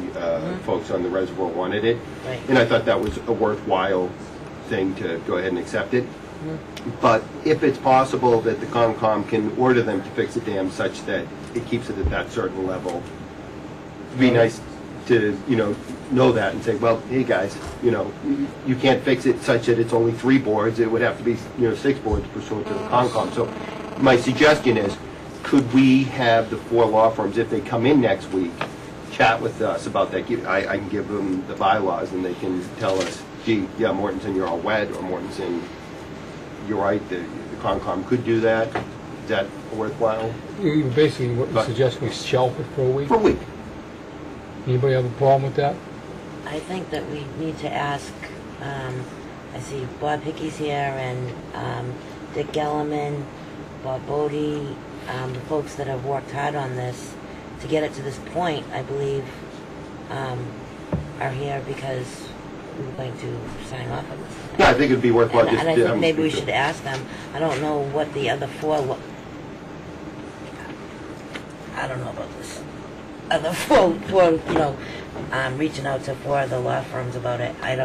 folks on the reservoir wanted it. Right. And I thought that was a worthwhile thing to go ahead and accept it. But if it's possible that the Concom can order them to fix the dam such that it keeps it at that certain level, it'd be nice to, know that and say, well, hey guys, you can't fix it such that it's only 3 boards. It would have to be, 6 boards pursuant to the Concom. So my suggestion is, could we have the 4 law firms, if they come in next week, chat with us about that? I can give them the bylaws and they can tell us, gee, yeah, Mortensen, you're all wet, or Mortensen, you're right, the Concom could do that. Is that worthwhile? Basically, what you suggest we shelf it for a week? For a week. Anybody have a problem with that? I think that we need to ask, I see Bob Hickey's here, and Dick Gellerman, Bob Bodie, the folks that have worked hard on this to get it to this point, I believe, are here because we were going to sign off on this. Yeah, I think it'd be worthwhile just and I think maybe we should ask them. I don't know what the other 4, I don't know about this. Other 4, reaching out to 4 of the law firms about it. I'd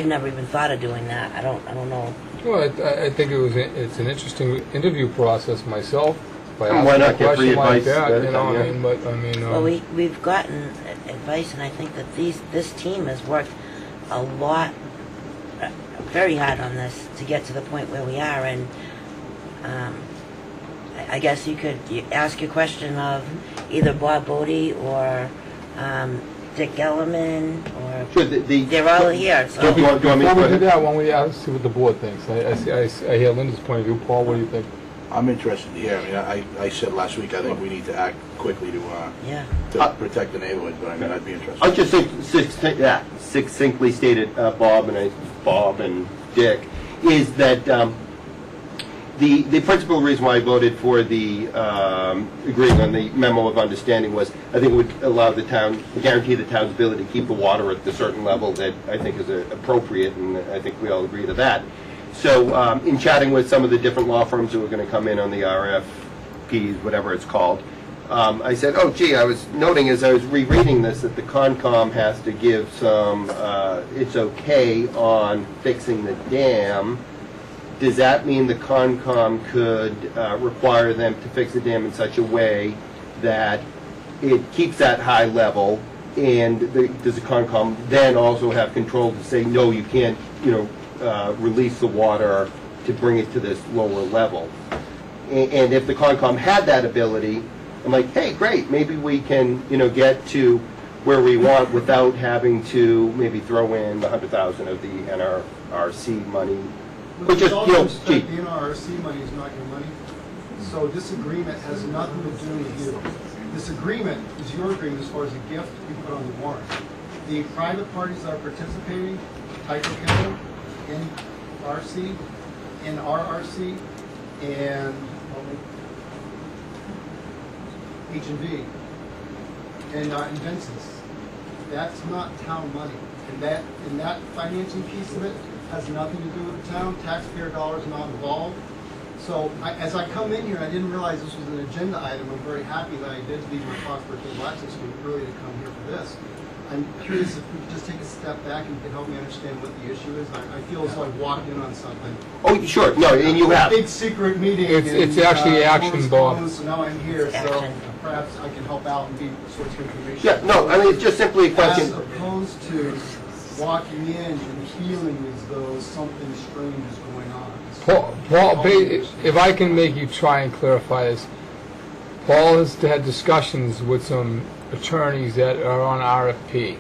never even thought of doing that. I don't know. Well, I think it's an interesting interview process myself. Why not get free advice? Well, we've gotten advice, and I think that this team has worked a lot, very hard on this to get to the point where we are, and I guess you could ask your question of either Bob Bodie or Dick Gellerman, or sure, they're all here. So. Before we do that, why don't we see what the board thinks? I hear Linda's point of view. Paul, what do you think? I'm interested to hear. I said last week I think we need to act quickly to protect the neighborhood, but I'd be interested. I'll just succinctly stated, Bob and Dick, is that the principal reason why I voted for the agreeing on the memo of understanding was I think it would allow the town, guarantee the town's ability to keep the water at the certain level that I think is appropriate, and I think we all agree to that. So in chatting with some of the different law firms who are going to come in on the RFP RFPs, whatever it's called. I said, oh gee, I was noting as I was rereading this that the Concom has to give some, it's okay on fixing the dam. Does that mean the Concom could require them to fix the dam in such a way that it keeps that high level, and does the Concom then also have control to say, no, you can't, release the water to bring it to this lower level? And if the Concom had that ability, I'm like, hey, great, maybe we can, get to where we want without having to maybe throw in the $100,000 of the NRRC money. But just, the NRRC money is not your money. So this agreement has nothing to do with you. This agreement is your agreement as far as a gift you put on the warrant. The private parties that are participating, Tyco Chemical, NRRC, and H&B, and Invensys, that's not town money. And that financing piece of it has nothing to do with the town. Taxpayer dollars not involved. So as I come in here, I didn't realize this was an agenda item. I'm very happy that I did leave my Foxboro Cable Access Group early to come here for this. I'm curious if we could just take a step back and help me understand what the issue is. I feel as though I've walked in on something. Oh, sure. No, and you have. Big secret meeting. It's actually action, Bob. So now I'm here, so perhaps I can help out and be sorts of information. Yeah, no, I mean, it's just simply a question. As opposed to walking in and feeling as though something strange is going on. Paul, if I can make you try and clarify this, Paul has had discussions with some attorneys that are on RFP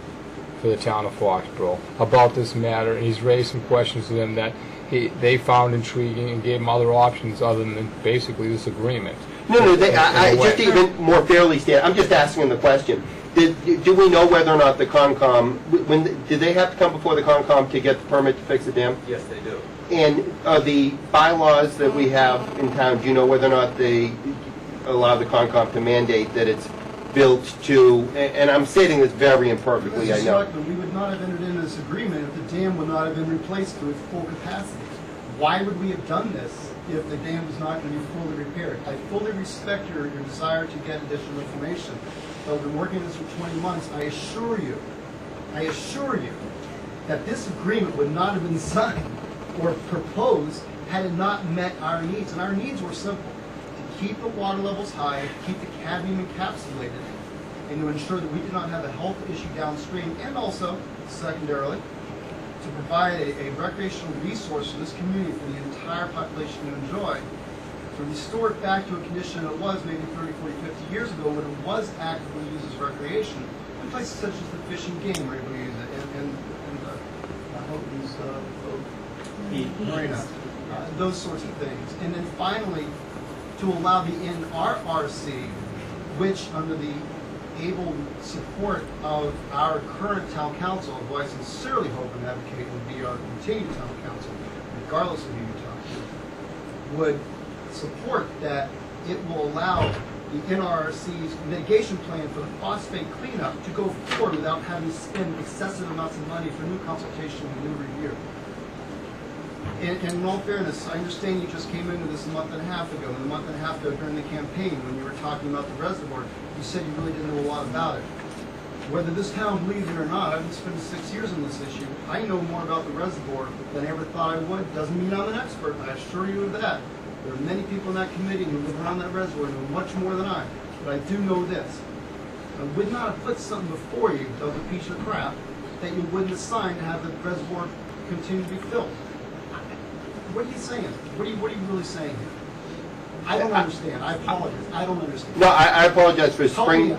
for the town of Foxboro about this matter, and he's raised some questions to them that they found intriguing and gave him other options other than basically this agreement. No, I just even more fairly stand. I'm just asking the question. Do we know whether or not the Concom, did they have to come before the Concom to get the permit to fix the dam? Yes, they do. And the bylaws that we have in town, do you know whether or not they allow the Concom to mandate that it's built to, and I'm stating this very imperfectly, I know. We would not have entered into this agreement if the dam would not have been replaced to its full capacity. Why would we have done this if the dam was not going to be fully repaired? I fully respect your desire to get additional information. But we've been working on this for 20 months. I assure you that this agreement would not have been signed or proposed had it not met our needs. And our needs were simple: to keep the water levels high, to keep the cadmium encapsulated, and to ensure that we did not have a health issue downstream, and also, secondarily, to provide a recreational resource for this community for the entire population to enjoy, to restore it back to a condition it was maybe 30, 40, 50 years ago when it was actively used as recreation. In places such as the Fish and Game were able to use it, and marina, those sorts of things. And then finally, to allow the NRRC, which under the able support of our current town council, who I sincerely hope and advocate would be our continued town council, regardless of who you talk to, would support that it will allow the NRRC's mitigation plan for the phosphate cleanup to go forward without having to spend excessive amounts of money for new consultation and new review. And in all fairness, I understand you just came into this a month and a half ago, and a month and a half ago during the campaign when you were talking about the reservoir, you said you really didn't know a lot about it. Whether this town believes it or not, I've been spending 6 years on this issue. I know more about the reservoir than I ever thought I would. Doesn't mean I'm an expert, but I assure you of that. There are many people in that committee who live around that reservoir and know much more than I. But I do know this. I would not have put something before you that was a piece of crap that you wouldn't have signed to have the reservoir continue to be filled. What are you saying? What are you really saying here? I don't understand. I apologize. I don't understand. No, I apologize for spring.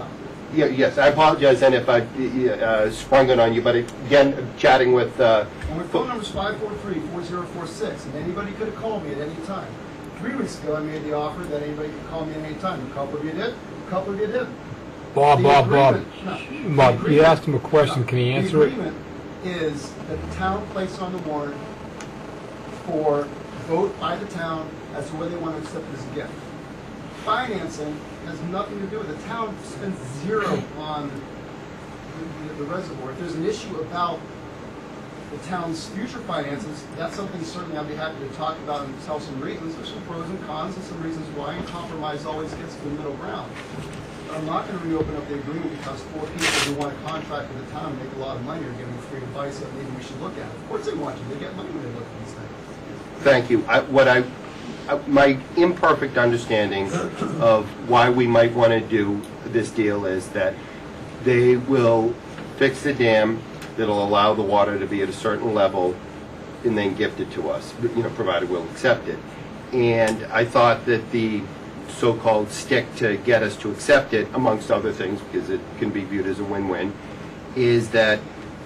Yeah, yes, I apologize, and if I sprung it on you, but again, chatting with. And my phone number is 543-4046, and anybody could have called me at any time. 3 weeks ago, I made the offer that anybody could call me at any time. A couple of you did. A couple of you didn't. Bob, you asked him a question. Can he answer it? The agreement is that the town placed on the warrant for vote by the town as to whether they want to accept this gift. Financing has nothing to do with it. The town spends zero on the reservoir. If there's an issue about the town's future finances, that's something certainly I'd be happy to talk about and tell some reasons. There's some pros and cons and some reasons why, and compromise always gets to the middle ground. But I'm not going to reopen up the agreement because 4 people who want to contract with the town and make a lot of money are giving free advice that maybe we should look at. Of course they want to. They get money when they look at these things. Thank you. My imperfect understanding of why we might want to do this deal is that they will fix the dam that'll allow the water to be at a certain level and then gift it to us, provided we'll accept it. And I thought that the so-called stick to get us to accept it, amongst other things, because it can be viewed as a win-win, is that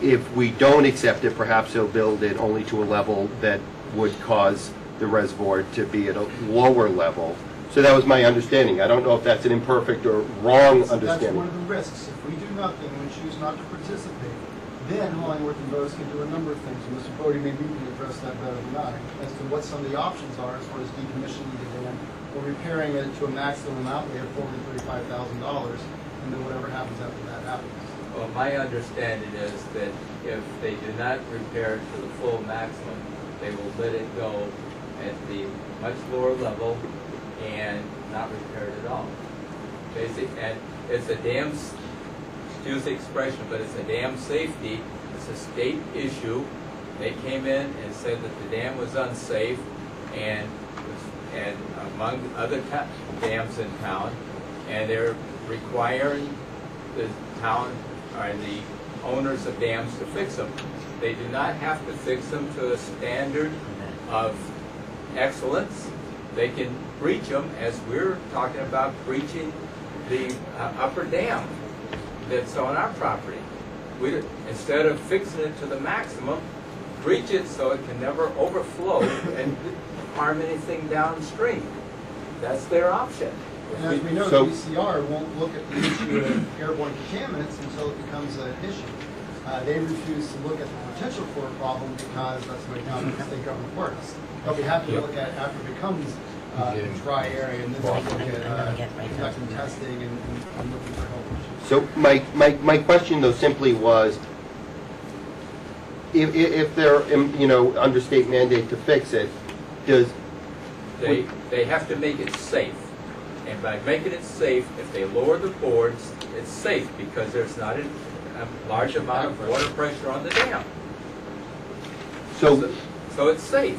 if we don't accept it, perhaps they'll build it only to a level that would cause the reservoir to be at a lower level. So that was my understanding. I don't know if that's an imperfect or wrong understanding. That's one of the risks. If we do nothing and choose not to participate, then Hollingworth and Bose can do a number of things. And Mr. Bodie maybe you can address that better than I, as to what some of the options are as far as decommissioning the dam or repairing it to a maximum outlay of $435,000, and then whatever happens after that happens. Well, my understanding is that if they do not repair it to the full maximum, they will let it go at the much lower level and not repair it at all. And it's a dam, excuse the expression, but it's a dam safety. It's a state issue. They came in and said that the dam was unsafe, and among other dams in town, and they're requiring the town or the owners of dams to fix them. They do not have to fix them to a standard of excellence. They can breach them, as we're talking about breaching the upper dam that's on our property. Instead of fixing it to the maximum, breach it so it can never overflow and harm anything downstream. That's their option. And as we know, the ECR won't look at the issue of airborne contaminants until it becomes an issue. They refuse to look at the potential for a problem because that's the way state government works. They'll be happy to look at it after it becomes a dry area, and then they'll look at conducting testing and looking for help. So my question though simply was, if they're under state mandate to fix it, they have to make it safe, and by making it safe, if they lower the boards, it's safe because there's not a large amount of water pressure on the dam. So it's safe.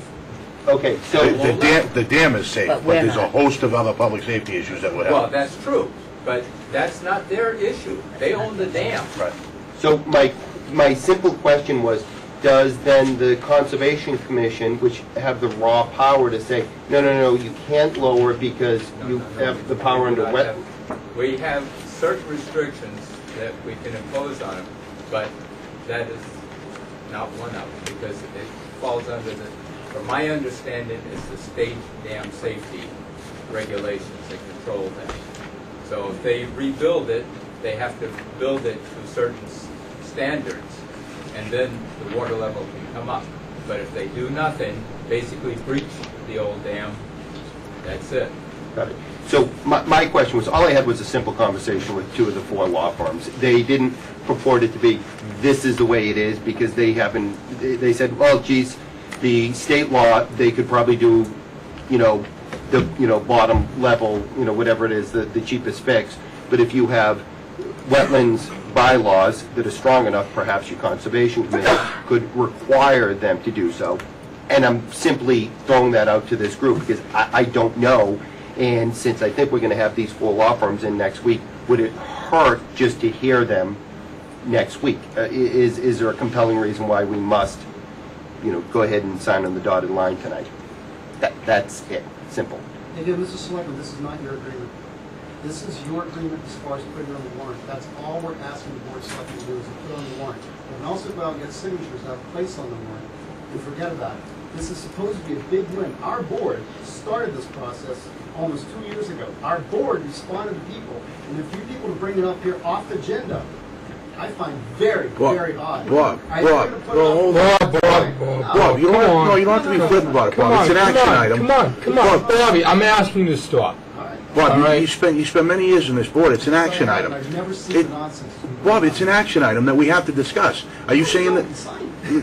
Okay, so the dam is safe, but there's a host of other public safety issues that would happen. Well, that's true, but that's not their issue. They own the dam. Right. So my simple question was, does then the Conservation Commission, which have the raw power to say, no, you can't lower it because you have the power under wet? We have certain restrictions that we can impose on them, but that is not one of them because it falls under from my understanding, is the state dam safety regulations that control that. So if they rebuild it, they have to build it to certain standards, and then the water level can come up. But if they do nothing, basically breach the old dam, that's it. Got it. So my question was, all I had was a simple conversation with 2 of the 4 law firms. They didn't purport it to be, this is the way it is, because they said, well, geez, the state law, they could probably do, the bottom level, whatever it is, the cheapest fix. But if you have wetlands bylaws that are strong enough, perhaps your Conservation Committee could require them to do so. And I'm simply throwing that out to this group because I don't know. And since I think we're going to have these 4 law firms in next week, would it hurt just to hear them next week? Is there a compelling reason why we must, go ahead and sign on the dotted line tonight? That's it. Simple. Again, Mr. Selectman, this is not your agreement. This is your agreement as far as putting it on the warrant. That's all we're asking the board of selectmen to do is to put it on the warrant. We can also go out and get signatures that are placed on the warrant and forget about it. This is supposed to be a big win. Our board started this process almost 2 years ago. Our board responded to people, and for you people to bring it up here off the agenda, I find very, very odd. Bob, you don't have to be flippant about it, Bob. It's an action item. Come on, Bobby, I'm asking you to stop. Bob, right. you spent many years in this board. It's an action item. I've never seen the nonsense. Bob, it's an action item that we have to discuss. Are you saying that?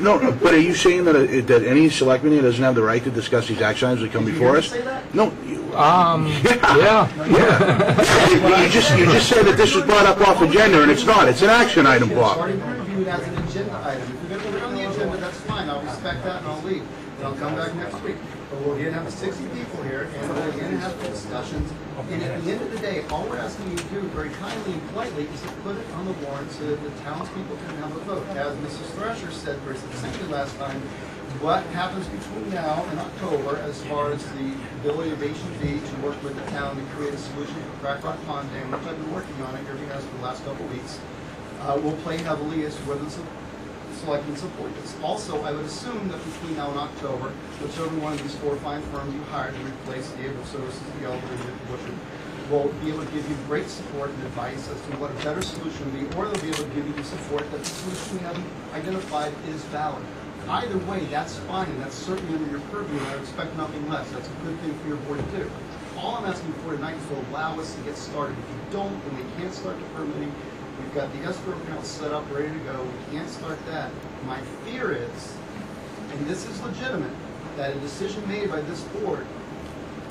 No, but are you saying that any selectman here doesn't have the right to discuss these action items that come before us? No. Yeah. You just said that this was brought up off agenda, and it's not. It's an action item, It's Bob. already reviewed as an agenda item. If you're going to put it on the agenda, that's fine. I'll respect that and I'll leave. And I'll come back next week. But we're going to have 60 people here, and we're going to have the discussions. And at the end of the day, all we're asking you to do, very kindly and politely, is to put it on the warrant so that the townspeople can have a vote. As Mrs. Thrasher said very succinctly last time, what happens between now and October as far as the ability of H&B to work with the town to create a solution for Crack Rock Pond Dam, which I've been working on at your guys for the last couple of weeks, will play heavily as to whether the selectmen support this. Also, I would assume that between now and October, whichever one of these 4 fine firms you hire to replace the Able Services, the Elder, and the Butcher, will be able to give you great support and advice as to what a better solution would be, or they'll be able to give you the support that the solution we haven't identified is valid. Either way, that's fine, and that's certainly under your purview, and I expect nothing less. That's a good thing for your board to do. All I'm asking for tonight is to allow us to get started. If you don't, then we can't start the permitting. We've got the escrow account set up, ready to go. We can't start that. My fear is, and this is legitimate, that a decision made by this board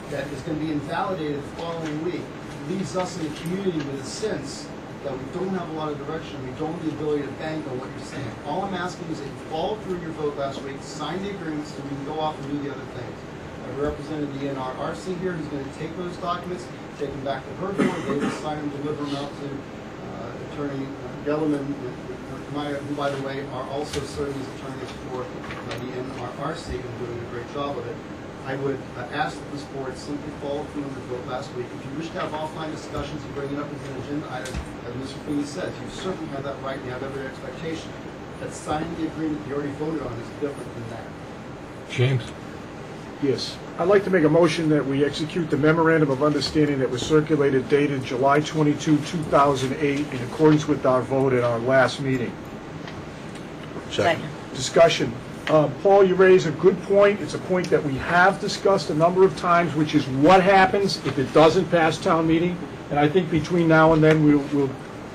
that is going to be invalidated the following week leaves us in the community with a sense that we don't have a lot of direction, we don't have the ability to bank on what you're saying. All I'm asking is that you follow through your vote last week, sign the agreements, so we can go off and do the other things. I've represented the NRRC here, who's going to take those documents, take them back to her board, they will sign them, deliver them out to Attorney Gellerman, who, by the way, are also serving as attorneys for the NRRC and doing a great job of it. I would ask that this board simply follow through on the vote last week. If you wish to have offline discussions and bring it up as an agenda item, as Mr. Feeney says, you certainly have that right and you have every expectation. That signing the agreement you already voted on is different than that. James? Yes. I'd like to make a motion that we execute the memorandum of understanding that was circulated dated July 22, 2008, in accordance with our vote at our last meeting. Second. Discussion. Paul, you raise a good point. It's a point that we have discussed a number of times, which is what happens if it doesn't pass town meeting. And I think between now and then we'll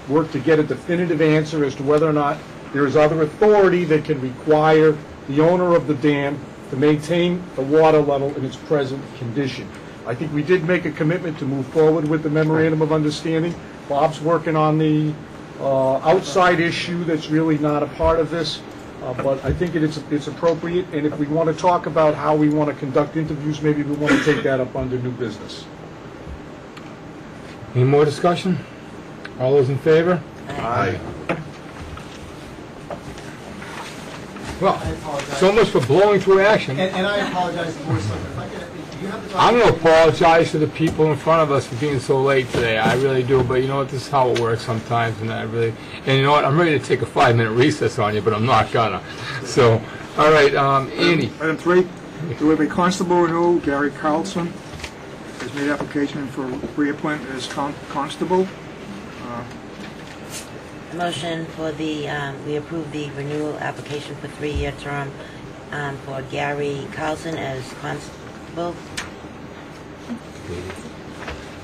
work to get a definitive answer as to whether or not there is other authority that can require the owner of the dam to maintain the water level in its present condition. I think we did make a commitment to move forward with the memorandum of understanding. Bob's working on the outside issue that's really not a part of this. But I think it's appropriate, and if we want to talk about how we want to conduct interviews, maybe we want to take that up under new business. Any more discussion? All those in favor? Aye. Well, so much for blowing through action. And I apologize for something. If I could, if you have the I'm going to apologize to the people in front of us for being so late today. I really do. But you know what? This is how it works sometimes. And you know what? I'm ready to take a 5-minute recess on you, but I'm not gonna. So, all right, Andy. Item 3, there will be constable renewal. Gary Carlson has made application for reappointment as constable. Motion for the, we approve the renewal application for 3-year term for Gary Carlson as constable.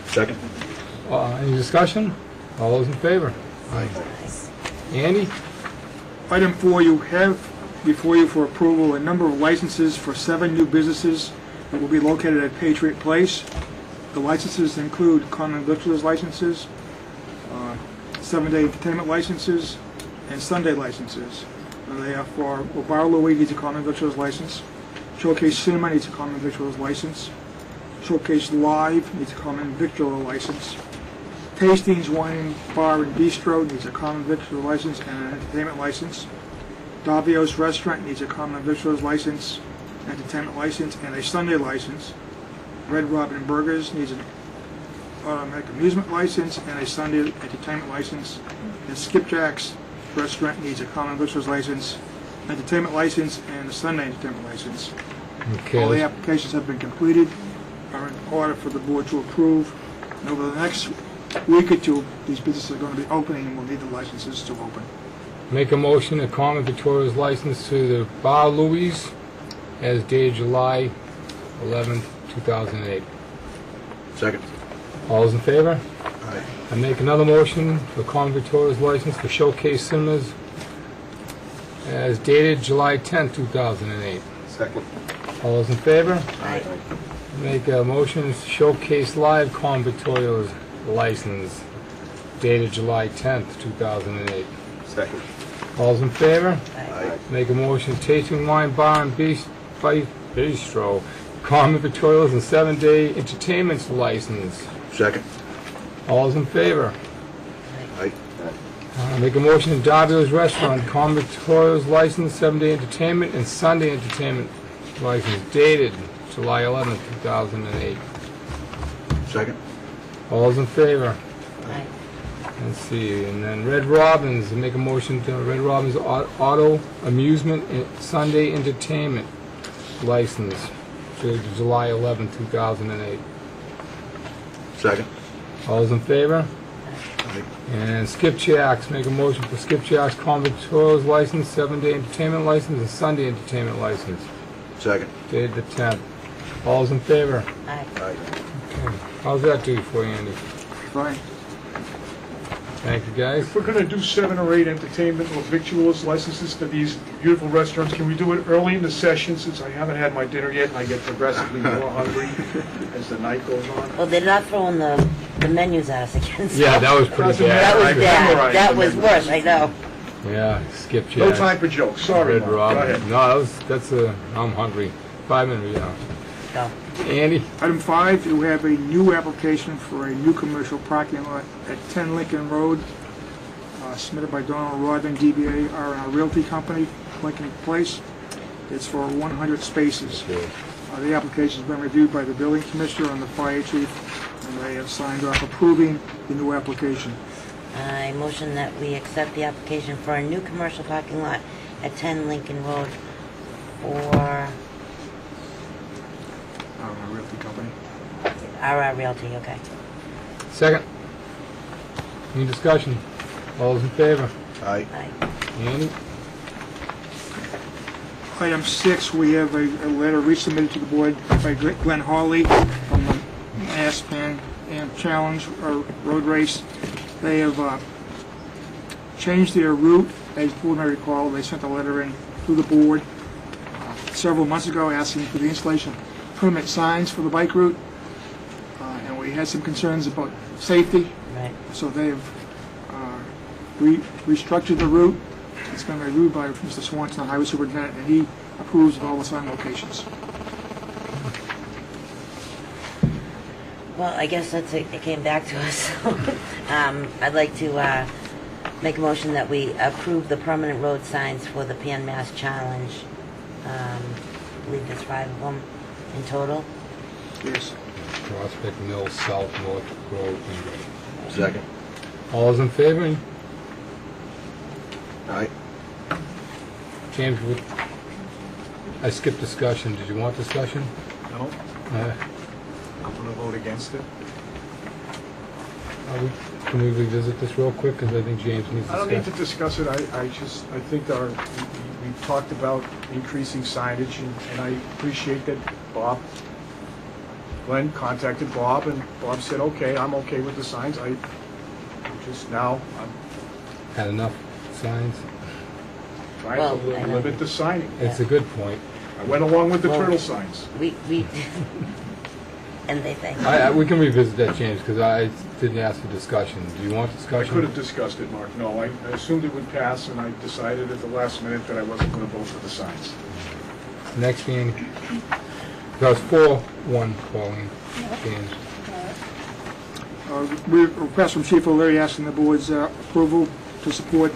Second. Any discussion? All those in favor? Aye. Andy? Item 4, you have before you for approval a number of licenses for 7 new businesses that will be located at Patriot Place. The licenses include common victuals licenses, 7-day entertainment licenses, and Sunday licenses. They are for Bar Louie needs a common victuals license, Showcase Cinema needs a common victuals license, Showcase Live needs a common victual license, Tastings Wine Bar and Bistro needs a common victuals license and an entertainment license, Davio's Restaurant needs a common victuals license, entertainment license, and a Sunday license. Red Robin Burgers needs an automatic amusement license and a Sunday entertainment license. And Skipjack's Restaurant needs a common victuals license, entertainment license, and a Sunday entertainment license. Okay. All the applications have been completed, are in order for the board to approve. And over the next week or two, these businesses are going to be opening and we'll need the licenses to open. Make a motion to common victuals license to the Bar Louie as dated July 11th, 2008. Second. All those in favor? Aye. I make another motion for common victoria's license for Showcase Cinemas as dated July 10, 2008. Second. All those in favor? Aye. Make a motion to Showcase Live common victoria's license dated July 10th, 2008. Second. All those in favor? Aye. Make a motion Tasting Wine Bar and Bistro common victoria's and 7-day entertainment license. Second. All those in favor? Aye. Make a motion to Darby's Restaurant, common victoria's license, 7-day entertainment and Sunday entertainment license, dated July 11th, 2008. Second. All those in favor? Aye. Let's see, and then Red Robin's, make a motion to Red Robin's Auto Amusement and Sunday Entertainment license, dated July 11th, 2008. Second. All those in favor? Aye. And Skipjack's, make a motion for Skipjack's common victoria's license, 7-day entertainment license, and Sunday entertainment license, Second. dated the 10th. All those in favor? Aye. Aye. Okay. How's that do for you, Andy? Fine. Thank you, guys. If we're gonna do 7 or 8 entertainment or victuals licenses to these beautiful restaurants, can we do it early in the session, since I haven't had my dinner yet and I get progressively more hungry as the night goes on? Well, they're not throwing the menus at us again. so- Yeah, that was pretty Doesn't bad. That was I've bad. memorized That the was menus. worse, I know. Yeah, Skipjack's. No time for jokes, sorry, Red Mark. Go Robin. ahead. No, I'm hungry. 5 minutes, yeah. Go. Andy? Item 5, you have a new application for a new commercial parking lot at 10 Lincoln Road, submitted by Donald Rodman, DBA R&R Realty Company, Lincoln Place. It's for 100 spaces. The application has been reviewed by the building commissioner and the fire chief, and they have signed off approving the new application. I motion that we accept the application for a new commercial parking lot at 10 Lincoln Road for R&R Realty Company. RR Realty, okay. Second. Any discussion? All those in favor? Aye. Aye. Andy? Item 6, we have a letter resubmitted to the board by Glenn Hawley from the Mass Pan Am Challenge or Road Race. They have changed their route. As the board may recall, they sent a letter in to the board several months ago asking for the installation of permanent signs for the bike route. And we had some concerns about safety. Right. So they have restructured the route. It's been reviewed by Mr. Swanson, the highway superintendent, and he approves of all the sign locations. Well, I guess it came back to us. I'd like to make a motion that we approve the permanent road signs for the Pan Mass Challenge. I believe there's 5 of them in total. Yes. Prospect Mill, South, North Road. Second. All those in favor? Aye. James, I skipped discussion. Did you want discussion? No, Uh, I'm gonna vote against it. Can we revisit this real quick? Because I think James needs I don't need to discuss. discuss it, I think we talked about increasing signage, and I appreciate that Glenn contacted Bob, and Bob said, okay, I'm okay with the signs, I'm Had enough signs? trying Well, to I know. limit the signing. It's a good point. I went along with the Well, turtle signs. We and they think. We can revisit that, James, because I didn't ask for discussion. Do you want I discussion? could have discussed it, Mark, no, I assumed it would pass, and I decided at the last minute that I wasn't gonna vote for the signs. Next meeting. That was 4-1, Pauline. James. Request from Chief O'Leary asking the board's approval to support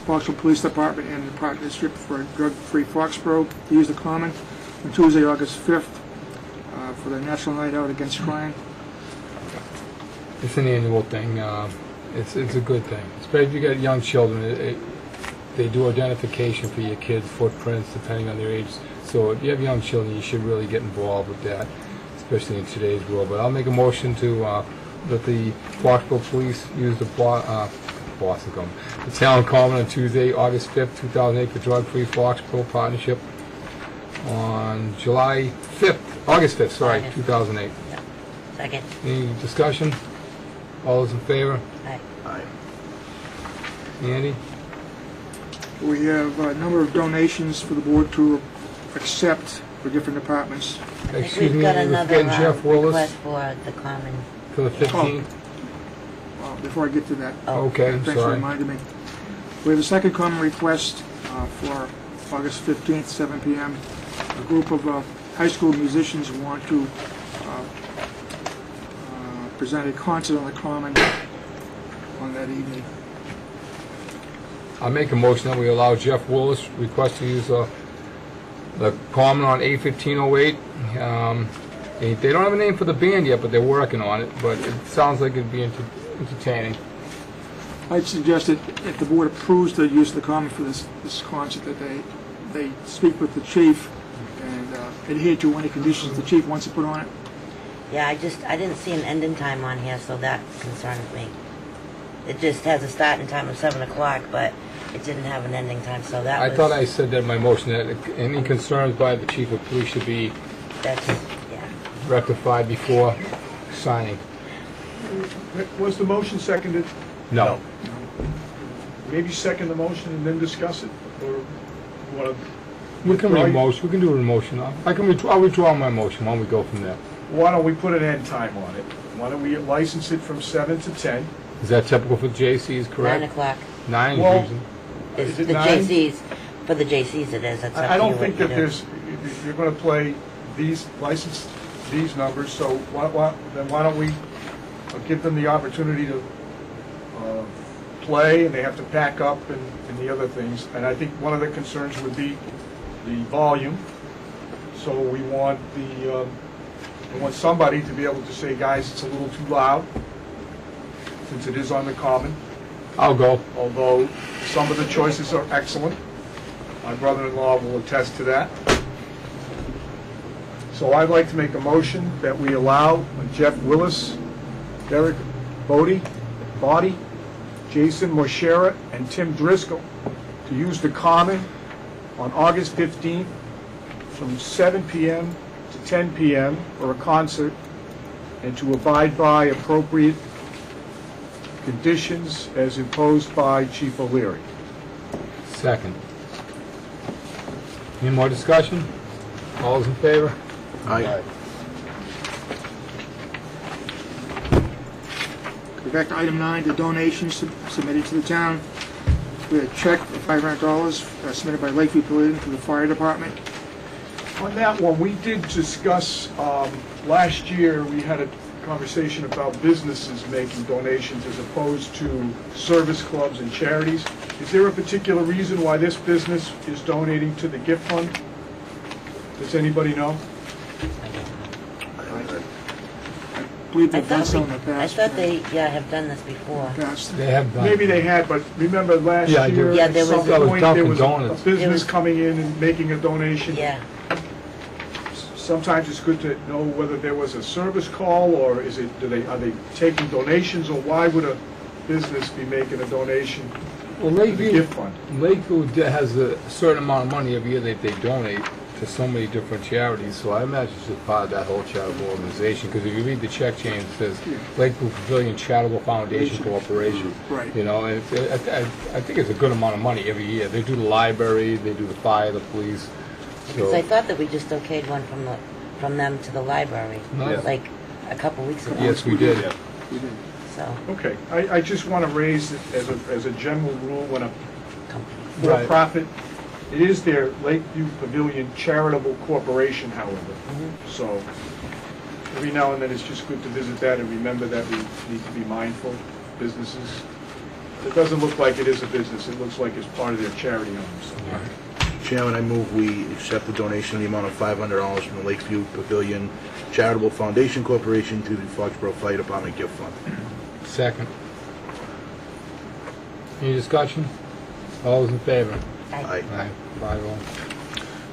Foxboro Police Department and the partnership for drug-free Foxboro to use the Common on Tuesday, August 5th for the National Night Out Against Crime. It's an annual thing. It's a good thing. Especially if you got young children. They do identification for your kids' footprints depending on their age. So if you have young children, you should really get involved with that, especially in today's world. But I'll make a motion to that the Foxboro Police use the town common on Tuesday, August 5th, 2008 for drug-free Foxboro partnership on August 5th, sorry, 2008. Second. Any discussion? All those in favor? Aye. Aye. Andy? We have a number of donations for the board to accept for different departments. I think Excuse we've me, got we're another getting Jeff Willis request for the common. for the 15th. Before I get to that. Okay, Thanks for sorry. reminding me. We have a second common request for August 15th, 7 p.m. A group of high school musicians want to present a concert on the common on that evening. I make a motion that we allow Jeff Willis request to use the common on 8/15/08. They don't have a name for the band yet, but they're working on it. But it sounds like it'd be entertaining. I'd suggest that if the board approves the use of the common for this concert, that they speak with the chief and adhere to any conditions the chief wants to put on it. Yeah, I didn't see an ending time on here, so that concerns me. It just has a starting time of 7 o'clock, but it didn't have an ending time, so that I was... thought I said that in my motion, that any concerns by the chief of police should be rectified before signing. Was the motion seconded? No. Maybe second the motion and then discuss it, or you want to? We can do a motion. I'll withdraw my motion while we go from there. Why don't we put an end time on it? Why don't we license it from 7 to 10? Is that typical for JC's, correct? 9 o'clock. 9 is Well, usually. Is it The 9? JC's, for the JC's it is. That's up I to don't you think what that you do. there's, if you're going to play these, license these numbers, so then why don't we give them the opportunity to play, and they have to pack up and the other things. And I think one of the concerns would be the volume. So we want somebody to be able to say, guys, it's a little too loud, since it is on the common. I'll go. Although some of the choices are excellent. My brother-in-law will attest to that. So I'd like to make a motion that we allow Jeff Willis, Derek Bode, Jason Moshera, and Tim Driscoll to use the common on August 15th from 7 p.m. to 10 p.m. for a concert, and to abide by appropriate conditions as imposed by Chief O'Leary. Second. Any more discussion? All those in favor? Aye. Go back to item 9, the donations submitted to the town. We had a check for $500 submitted by Lakeview Pavilion to the fire department. On that one, we did discuss, last year, we had a conversation about businesses making donations as opposed to service clubs and charities. Is there a particular reason why this business is donating to the gift fund? Does anybody know? I believe they've done so in the I past. thought they, have done this before. They have done. Maybe they had, but remember last Yeah, I do. year, Yeah, at there some was- point, That was there Dunkin' was Donuts. a business It was- coming in and making a donation. Yeah. Sometimes it's good to know whether there was a service call, or are they taking donations, or why would a business be making a donation Well, to the Lakeview gift fund? has a certain amount of money every year that they donate to so many different charities, so I imagine it's just part of that whole charitable organization, because if you read the check chain, it says Lakeview Pavilion Charitable Foundation Corporation. Right. You know, and I think it's a good amount of money every year. They do the library, they do the fire, the police. Because I thought that we just okayed one from them to the library, No. like a couple weeks ago. Yes, we did. So, Okay, I just want to raise it as a general rule, when a Right. for-profit, it is their Lakeview Pavilion Charitable Corporation, however. So every now and then, it's just good to visit that and remember that we need to be mindful of businesses. It doesn't look like it is a business, it looks like it's part of their charity arms. Chairman, I move we accept the donation in the amount of $500 from the Lakeview Pavilion Charitable Foundation Corporation to the Foxboro Fire Department Gift Fund. Second. Any discussion? All those in favor? Aye. 5-0.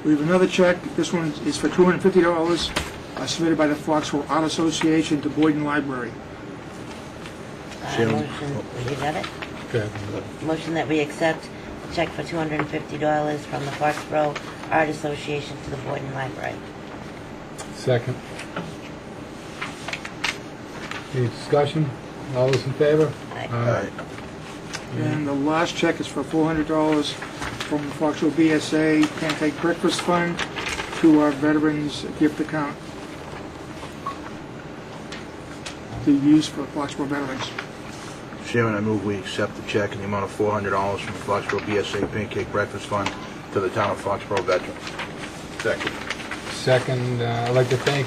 We have another check. This one is for $250 submitted by the Foxboro Art Association to Boyden Library. Chairman. motion, you got it? Okay. Motion that we accept a check for $250 from the Foxboro Art Association to the Boyden Library. Second. Any discussion? All those in favor? Aye. And the last check is for $400 from the Foxboro BSA Pancake Breakfast Fund to our veterans gift account to use for Foxboro veterans. Chairman, I move we accept the check in the amount of $400 from the Foxboro BSA Pancake Breakfast Fund to the town of Foxboro veterans. Second. Second, I'd like to thank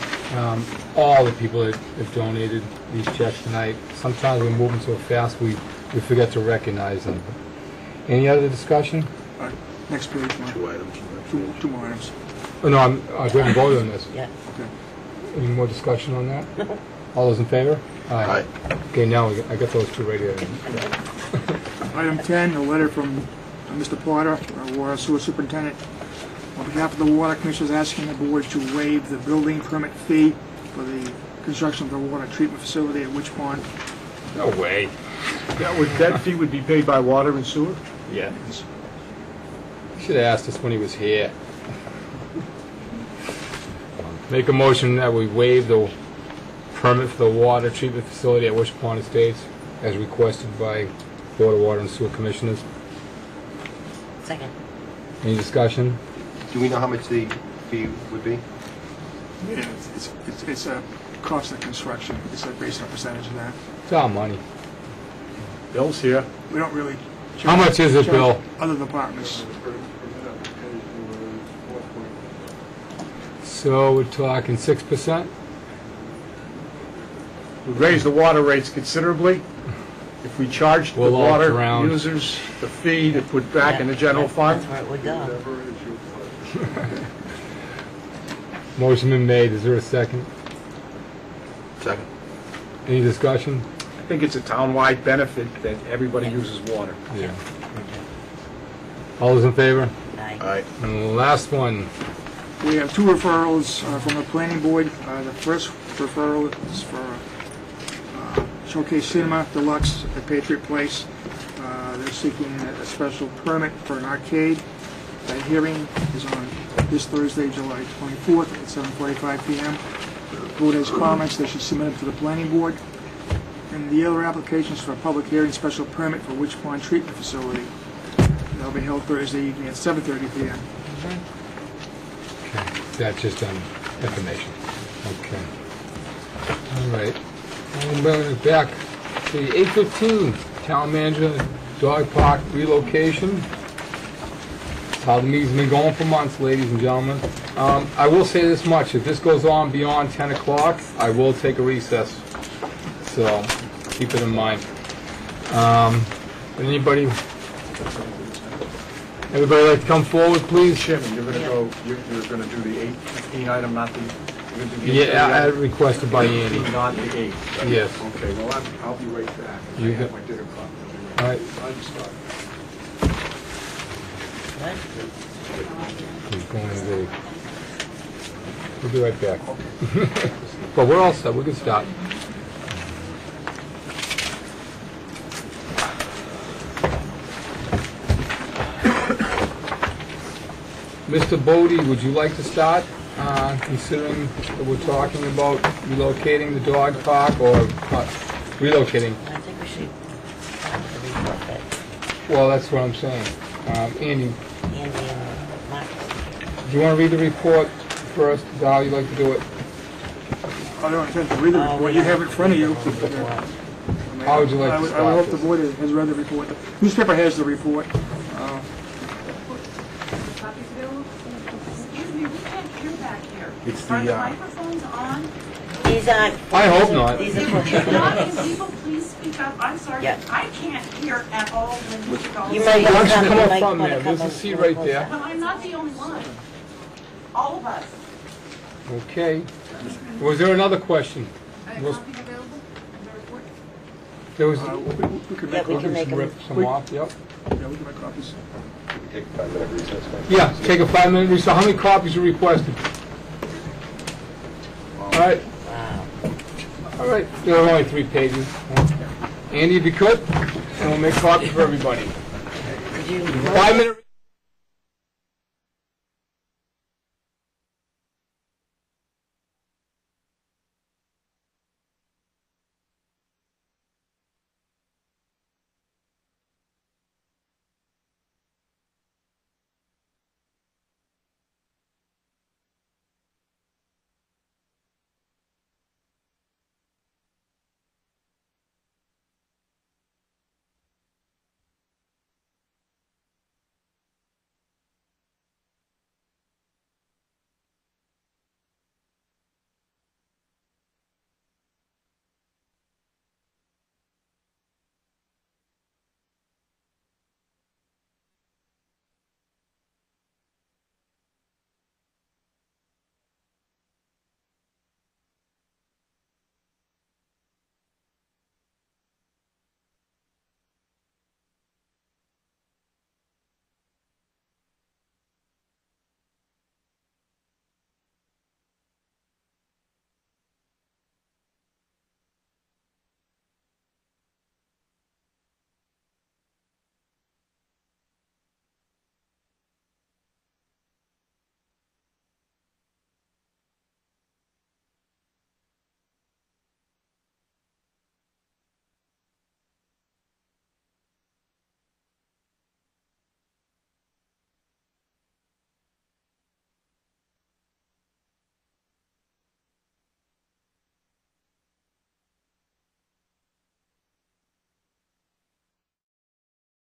all the people that have donated these checks tonight. Sometimes we're moving so fast we forget to recognize them. Any other discussion? Next page, Mark. Two items. Two more items. Oh, no, we haven't voted on this. Yeah. Okay. Any more discussion on that? All those in favor? Aye. Okay, now I got those two right here. Item 10, a letter from Mr. Potter, our water sewer superintendent. On behalf of the water commissioners, asking the board to waive the building permit fee for the construction of the water treatment facility at Witch Pond. No way. That fee would be paid by water and sewer? Yeah. You should have asked us when he was here. Make a motion that we waive the permit for the water treatment facility at Witch Pond Estates as requested by Board of Water and Sewer Commissioners. Second. Any discussion? Do we know how much the fee would be? Yeah, it's a cost of construction. It's based on a percentage of that. It's our money. Bill's here. We don't really How much is it, Bill? Other departments. So we're talking 6%? We raise the water rates considerably. If we charged the We'll all water drown. users the fee to put back in the general fund, That's where it would go. Motion been made. Is there a second? Second. Any discussion? I think it's a town-wide benefit that everybody uses water. Yeah. All those in favor? Aye. And the last one. We have two referrals from the planning board. The first referral is for Showcase Cinema Deluxe at Patriot Place. They're seeking a special permit for an arcade. The hearing is on this Thursday, July 24th at 7:45 p.m. The board has comments they should submit them to the planning board. And the other applications for a public hearing special permit for Witch Pond Treatment Facility. That'll be held Thursday evening at 7:30 p.m. Okay. That's just on information. Okay. All right. I'm bringing it back to 8:15. Town manager, dog park relocation. That's how the meeting's been going for months, ladies and gentlemen. I will say this much. If this goes on beyond 10 o'clock, I will take a recess. So keep it in mind. Everybody like to come forward, please? Chairman, you're going to go, you're going to do the 8:15 item, not the... you're gonna do the Yeah, 8:30 I item? requested by Andy. Not the 8. Yes. Okay, well, I'll be right back. You I have go- my dinner clock. All right. I'll just start. He's going to the... We'll be right back. But we're all set. We can stop. Mr. Bodie, would you like to start, considering that we're talking about relocating the dog park or relocating? I think we should report that. Well, that's what I'm saying. Andy, Andy and Mark. do you want to read the report first? How you like to do it? I don't intend to read the report. You have it in front of you. How would you like to I would start hope the this? board has read the report. The newspaper has the report. Excuse me, we can't hear back here. It's Are the, the microphones on? These aren't. I hope not. These are If not, can people please speak up? I'm sorry, Yeah. I can't hear at all when you go. You might Why don't you come- come you up might front wanna there? come There's a up seat a right little there. But I'm not the only one. All of us. Okay. Was there another question? Was- There was... We can Yeah, make we can make them. Rip some off, yep. Yeah, we can make copies. Take a 5-minute recess. Yeah, take a 5-minute recess. How many copies are requested? All right. Wow. All right. There are only 3 pages. Andy, if you could, and we'll make copies for everybody. Could you? 5-minute...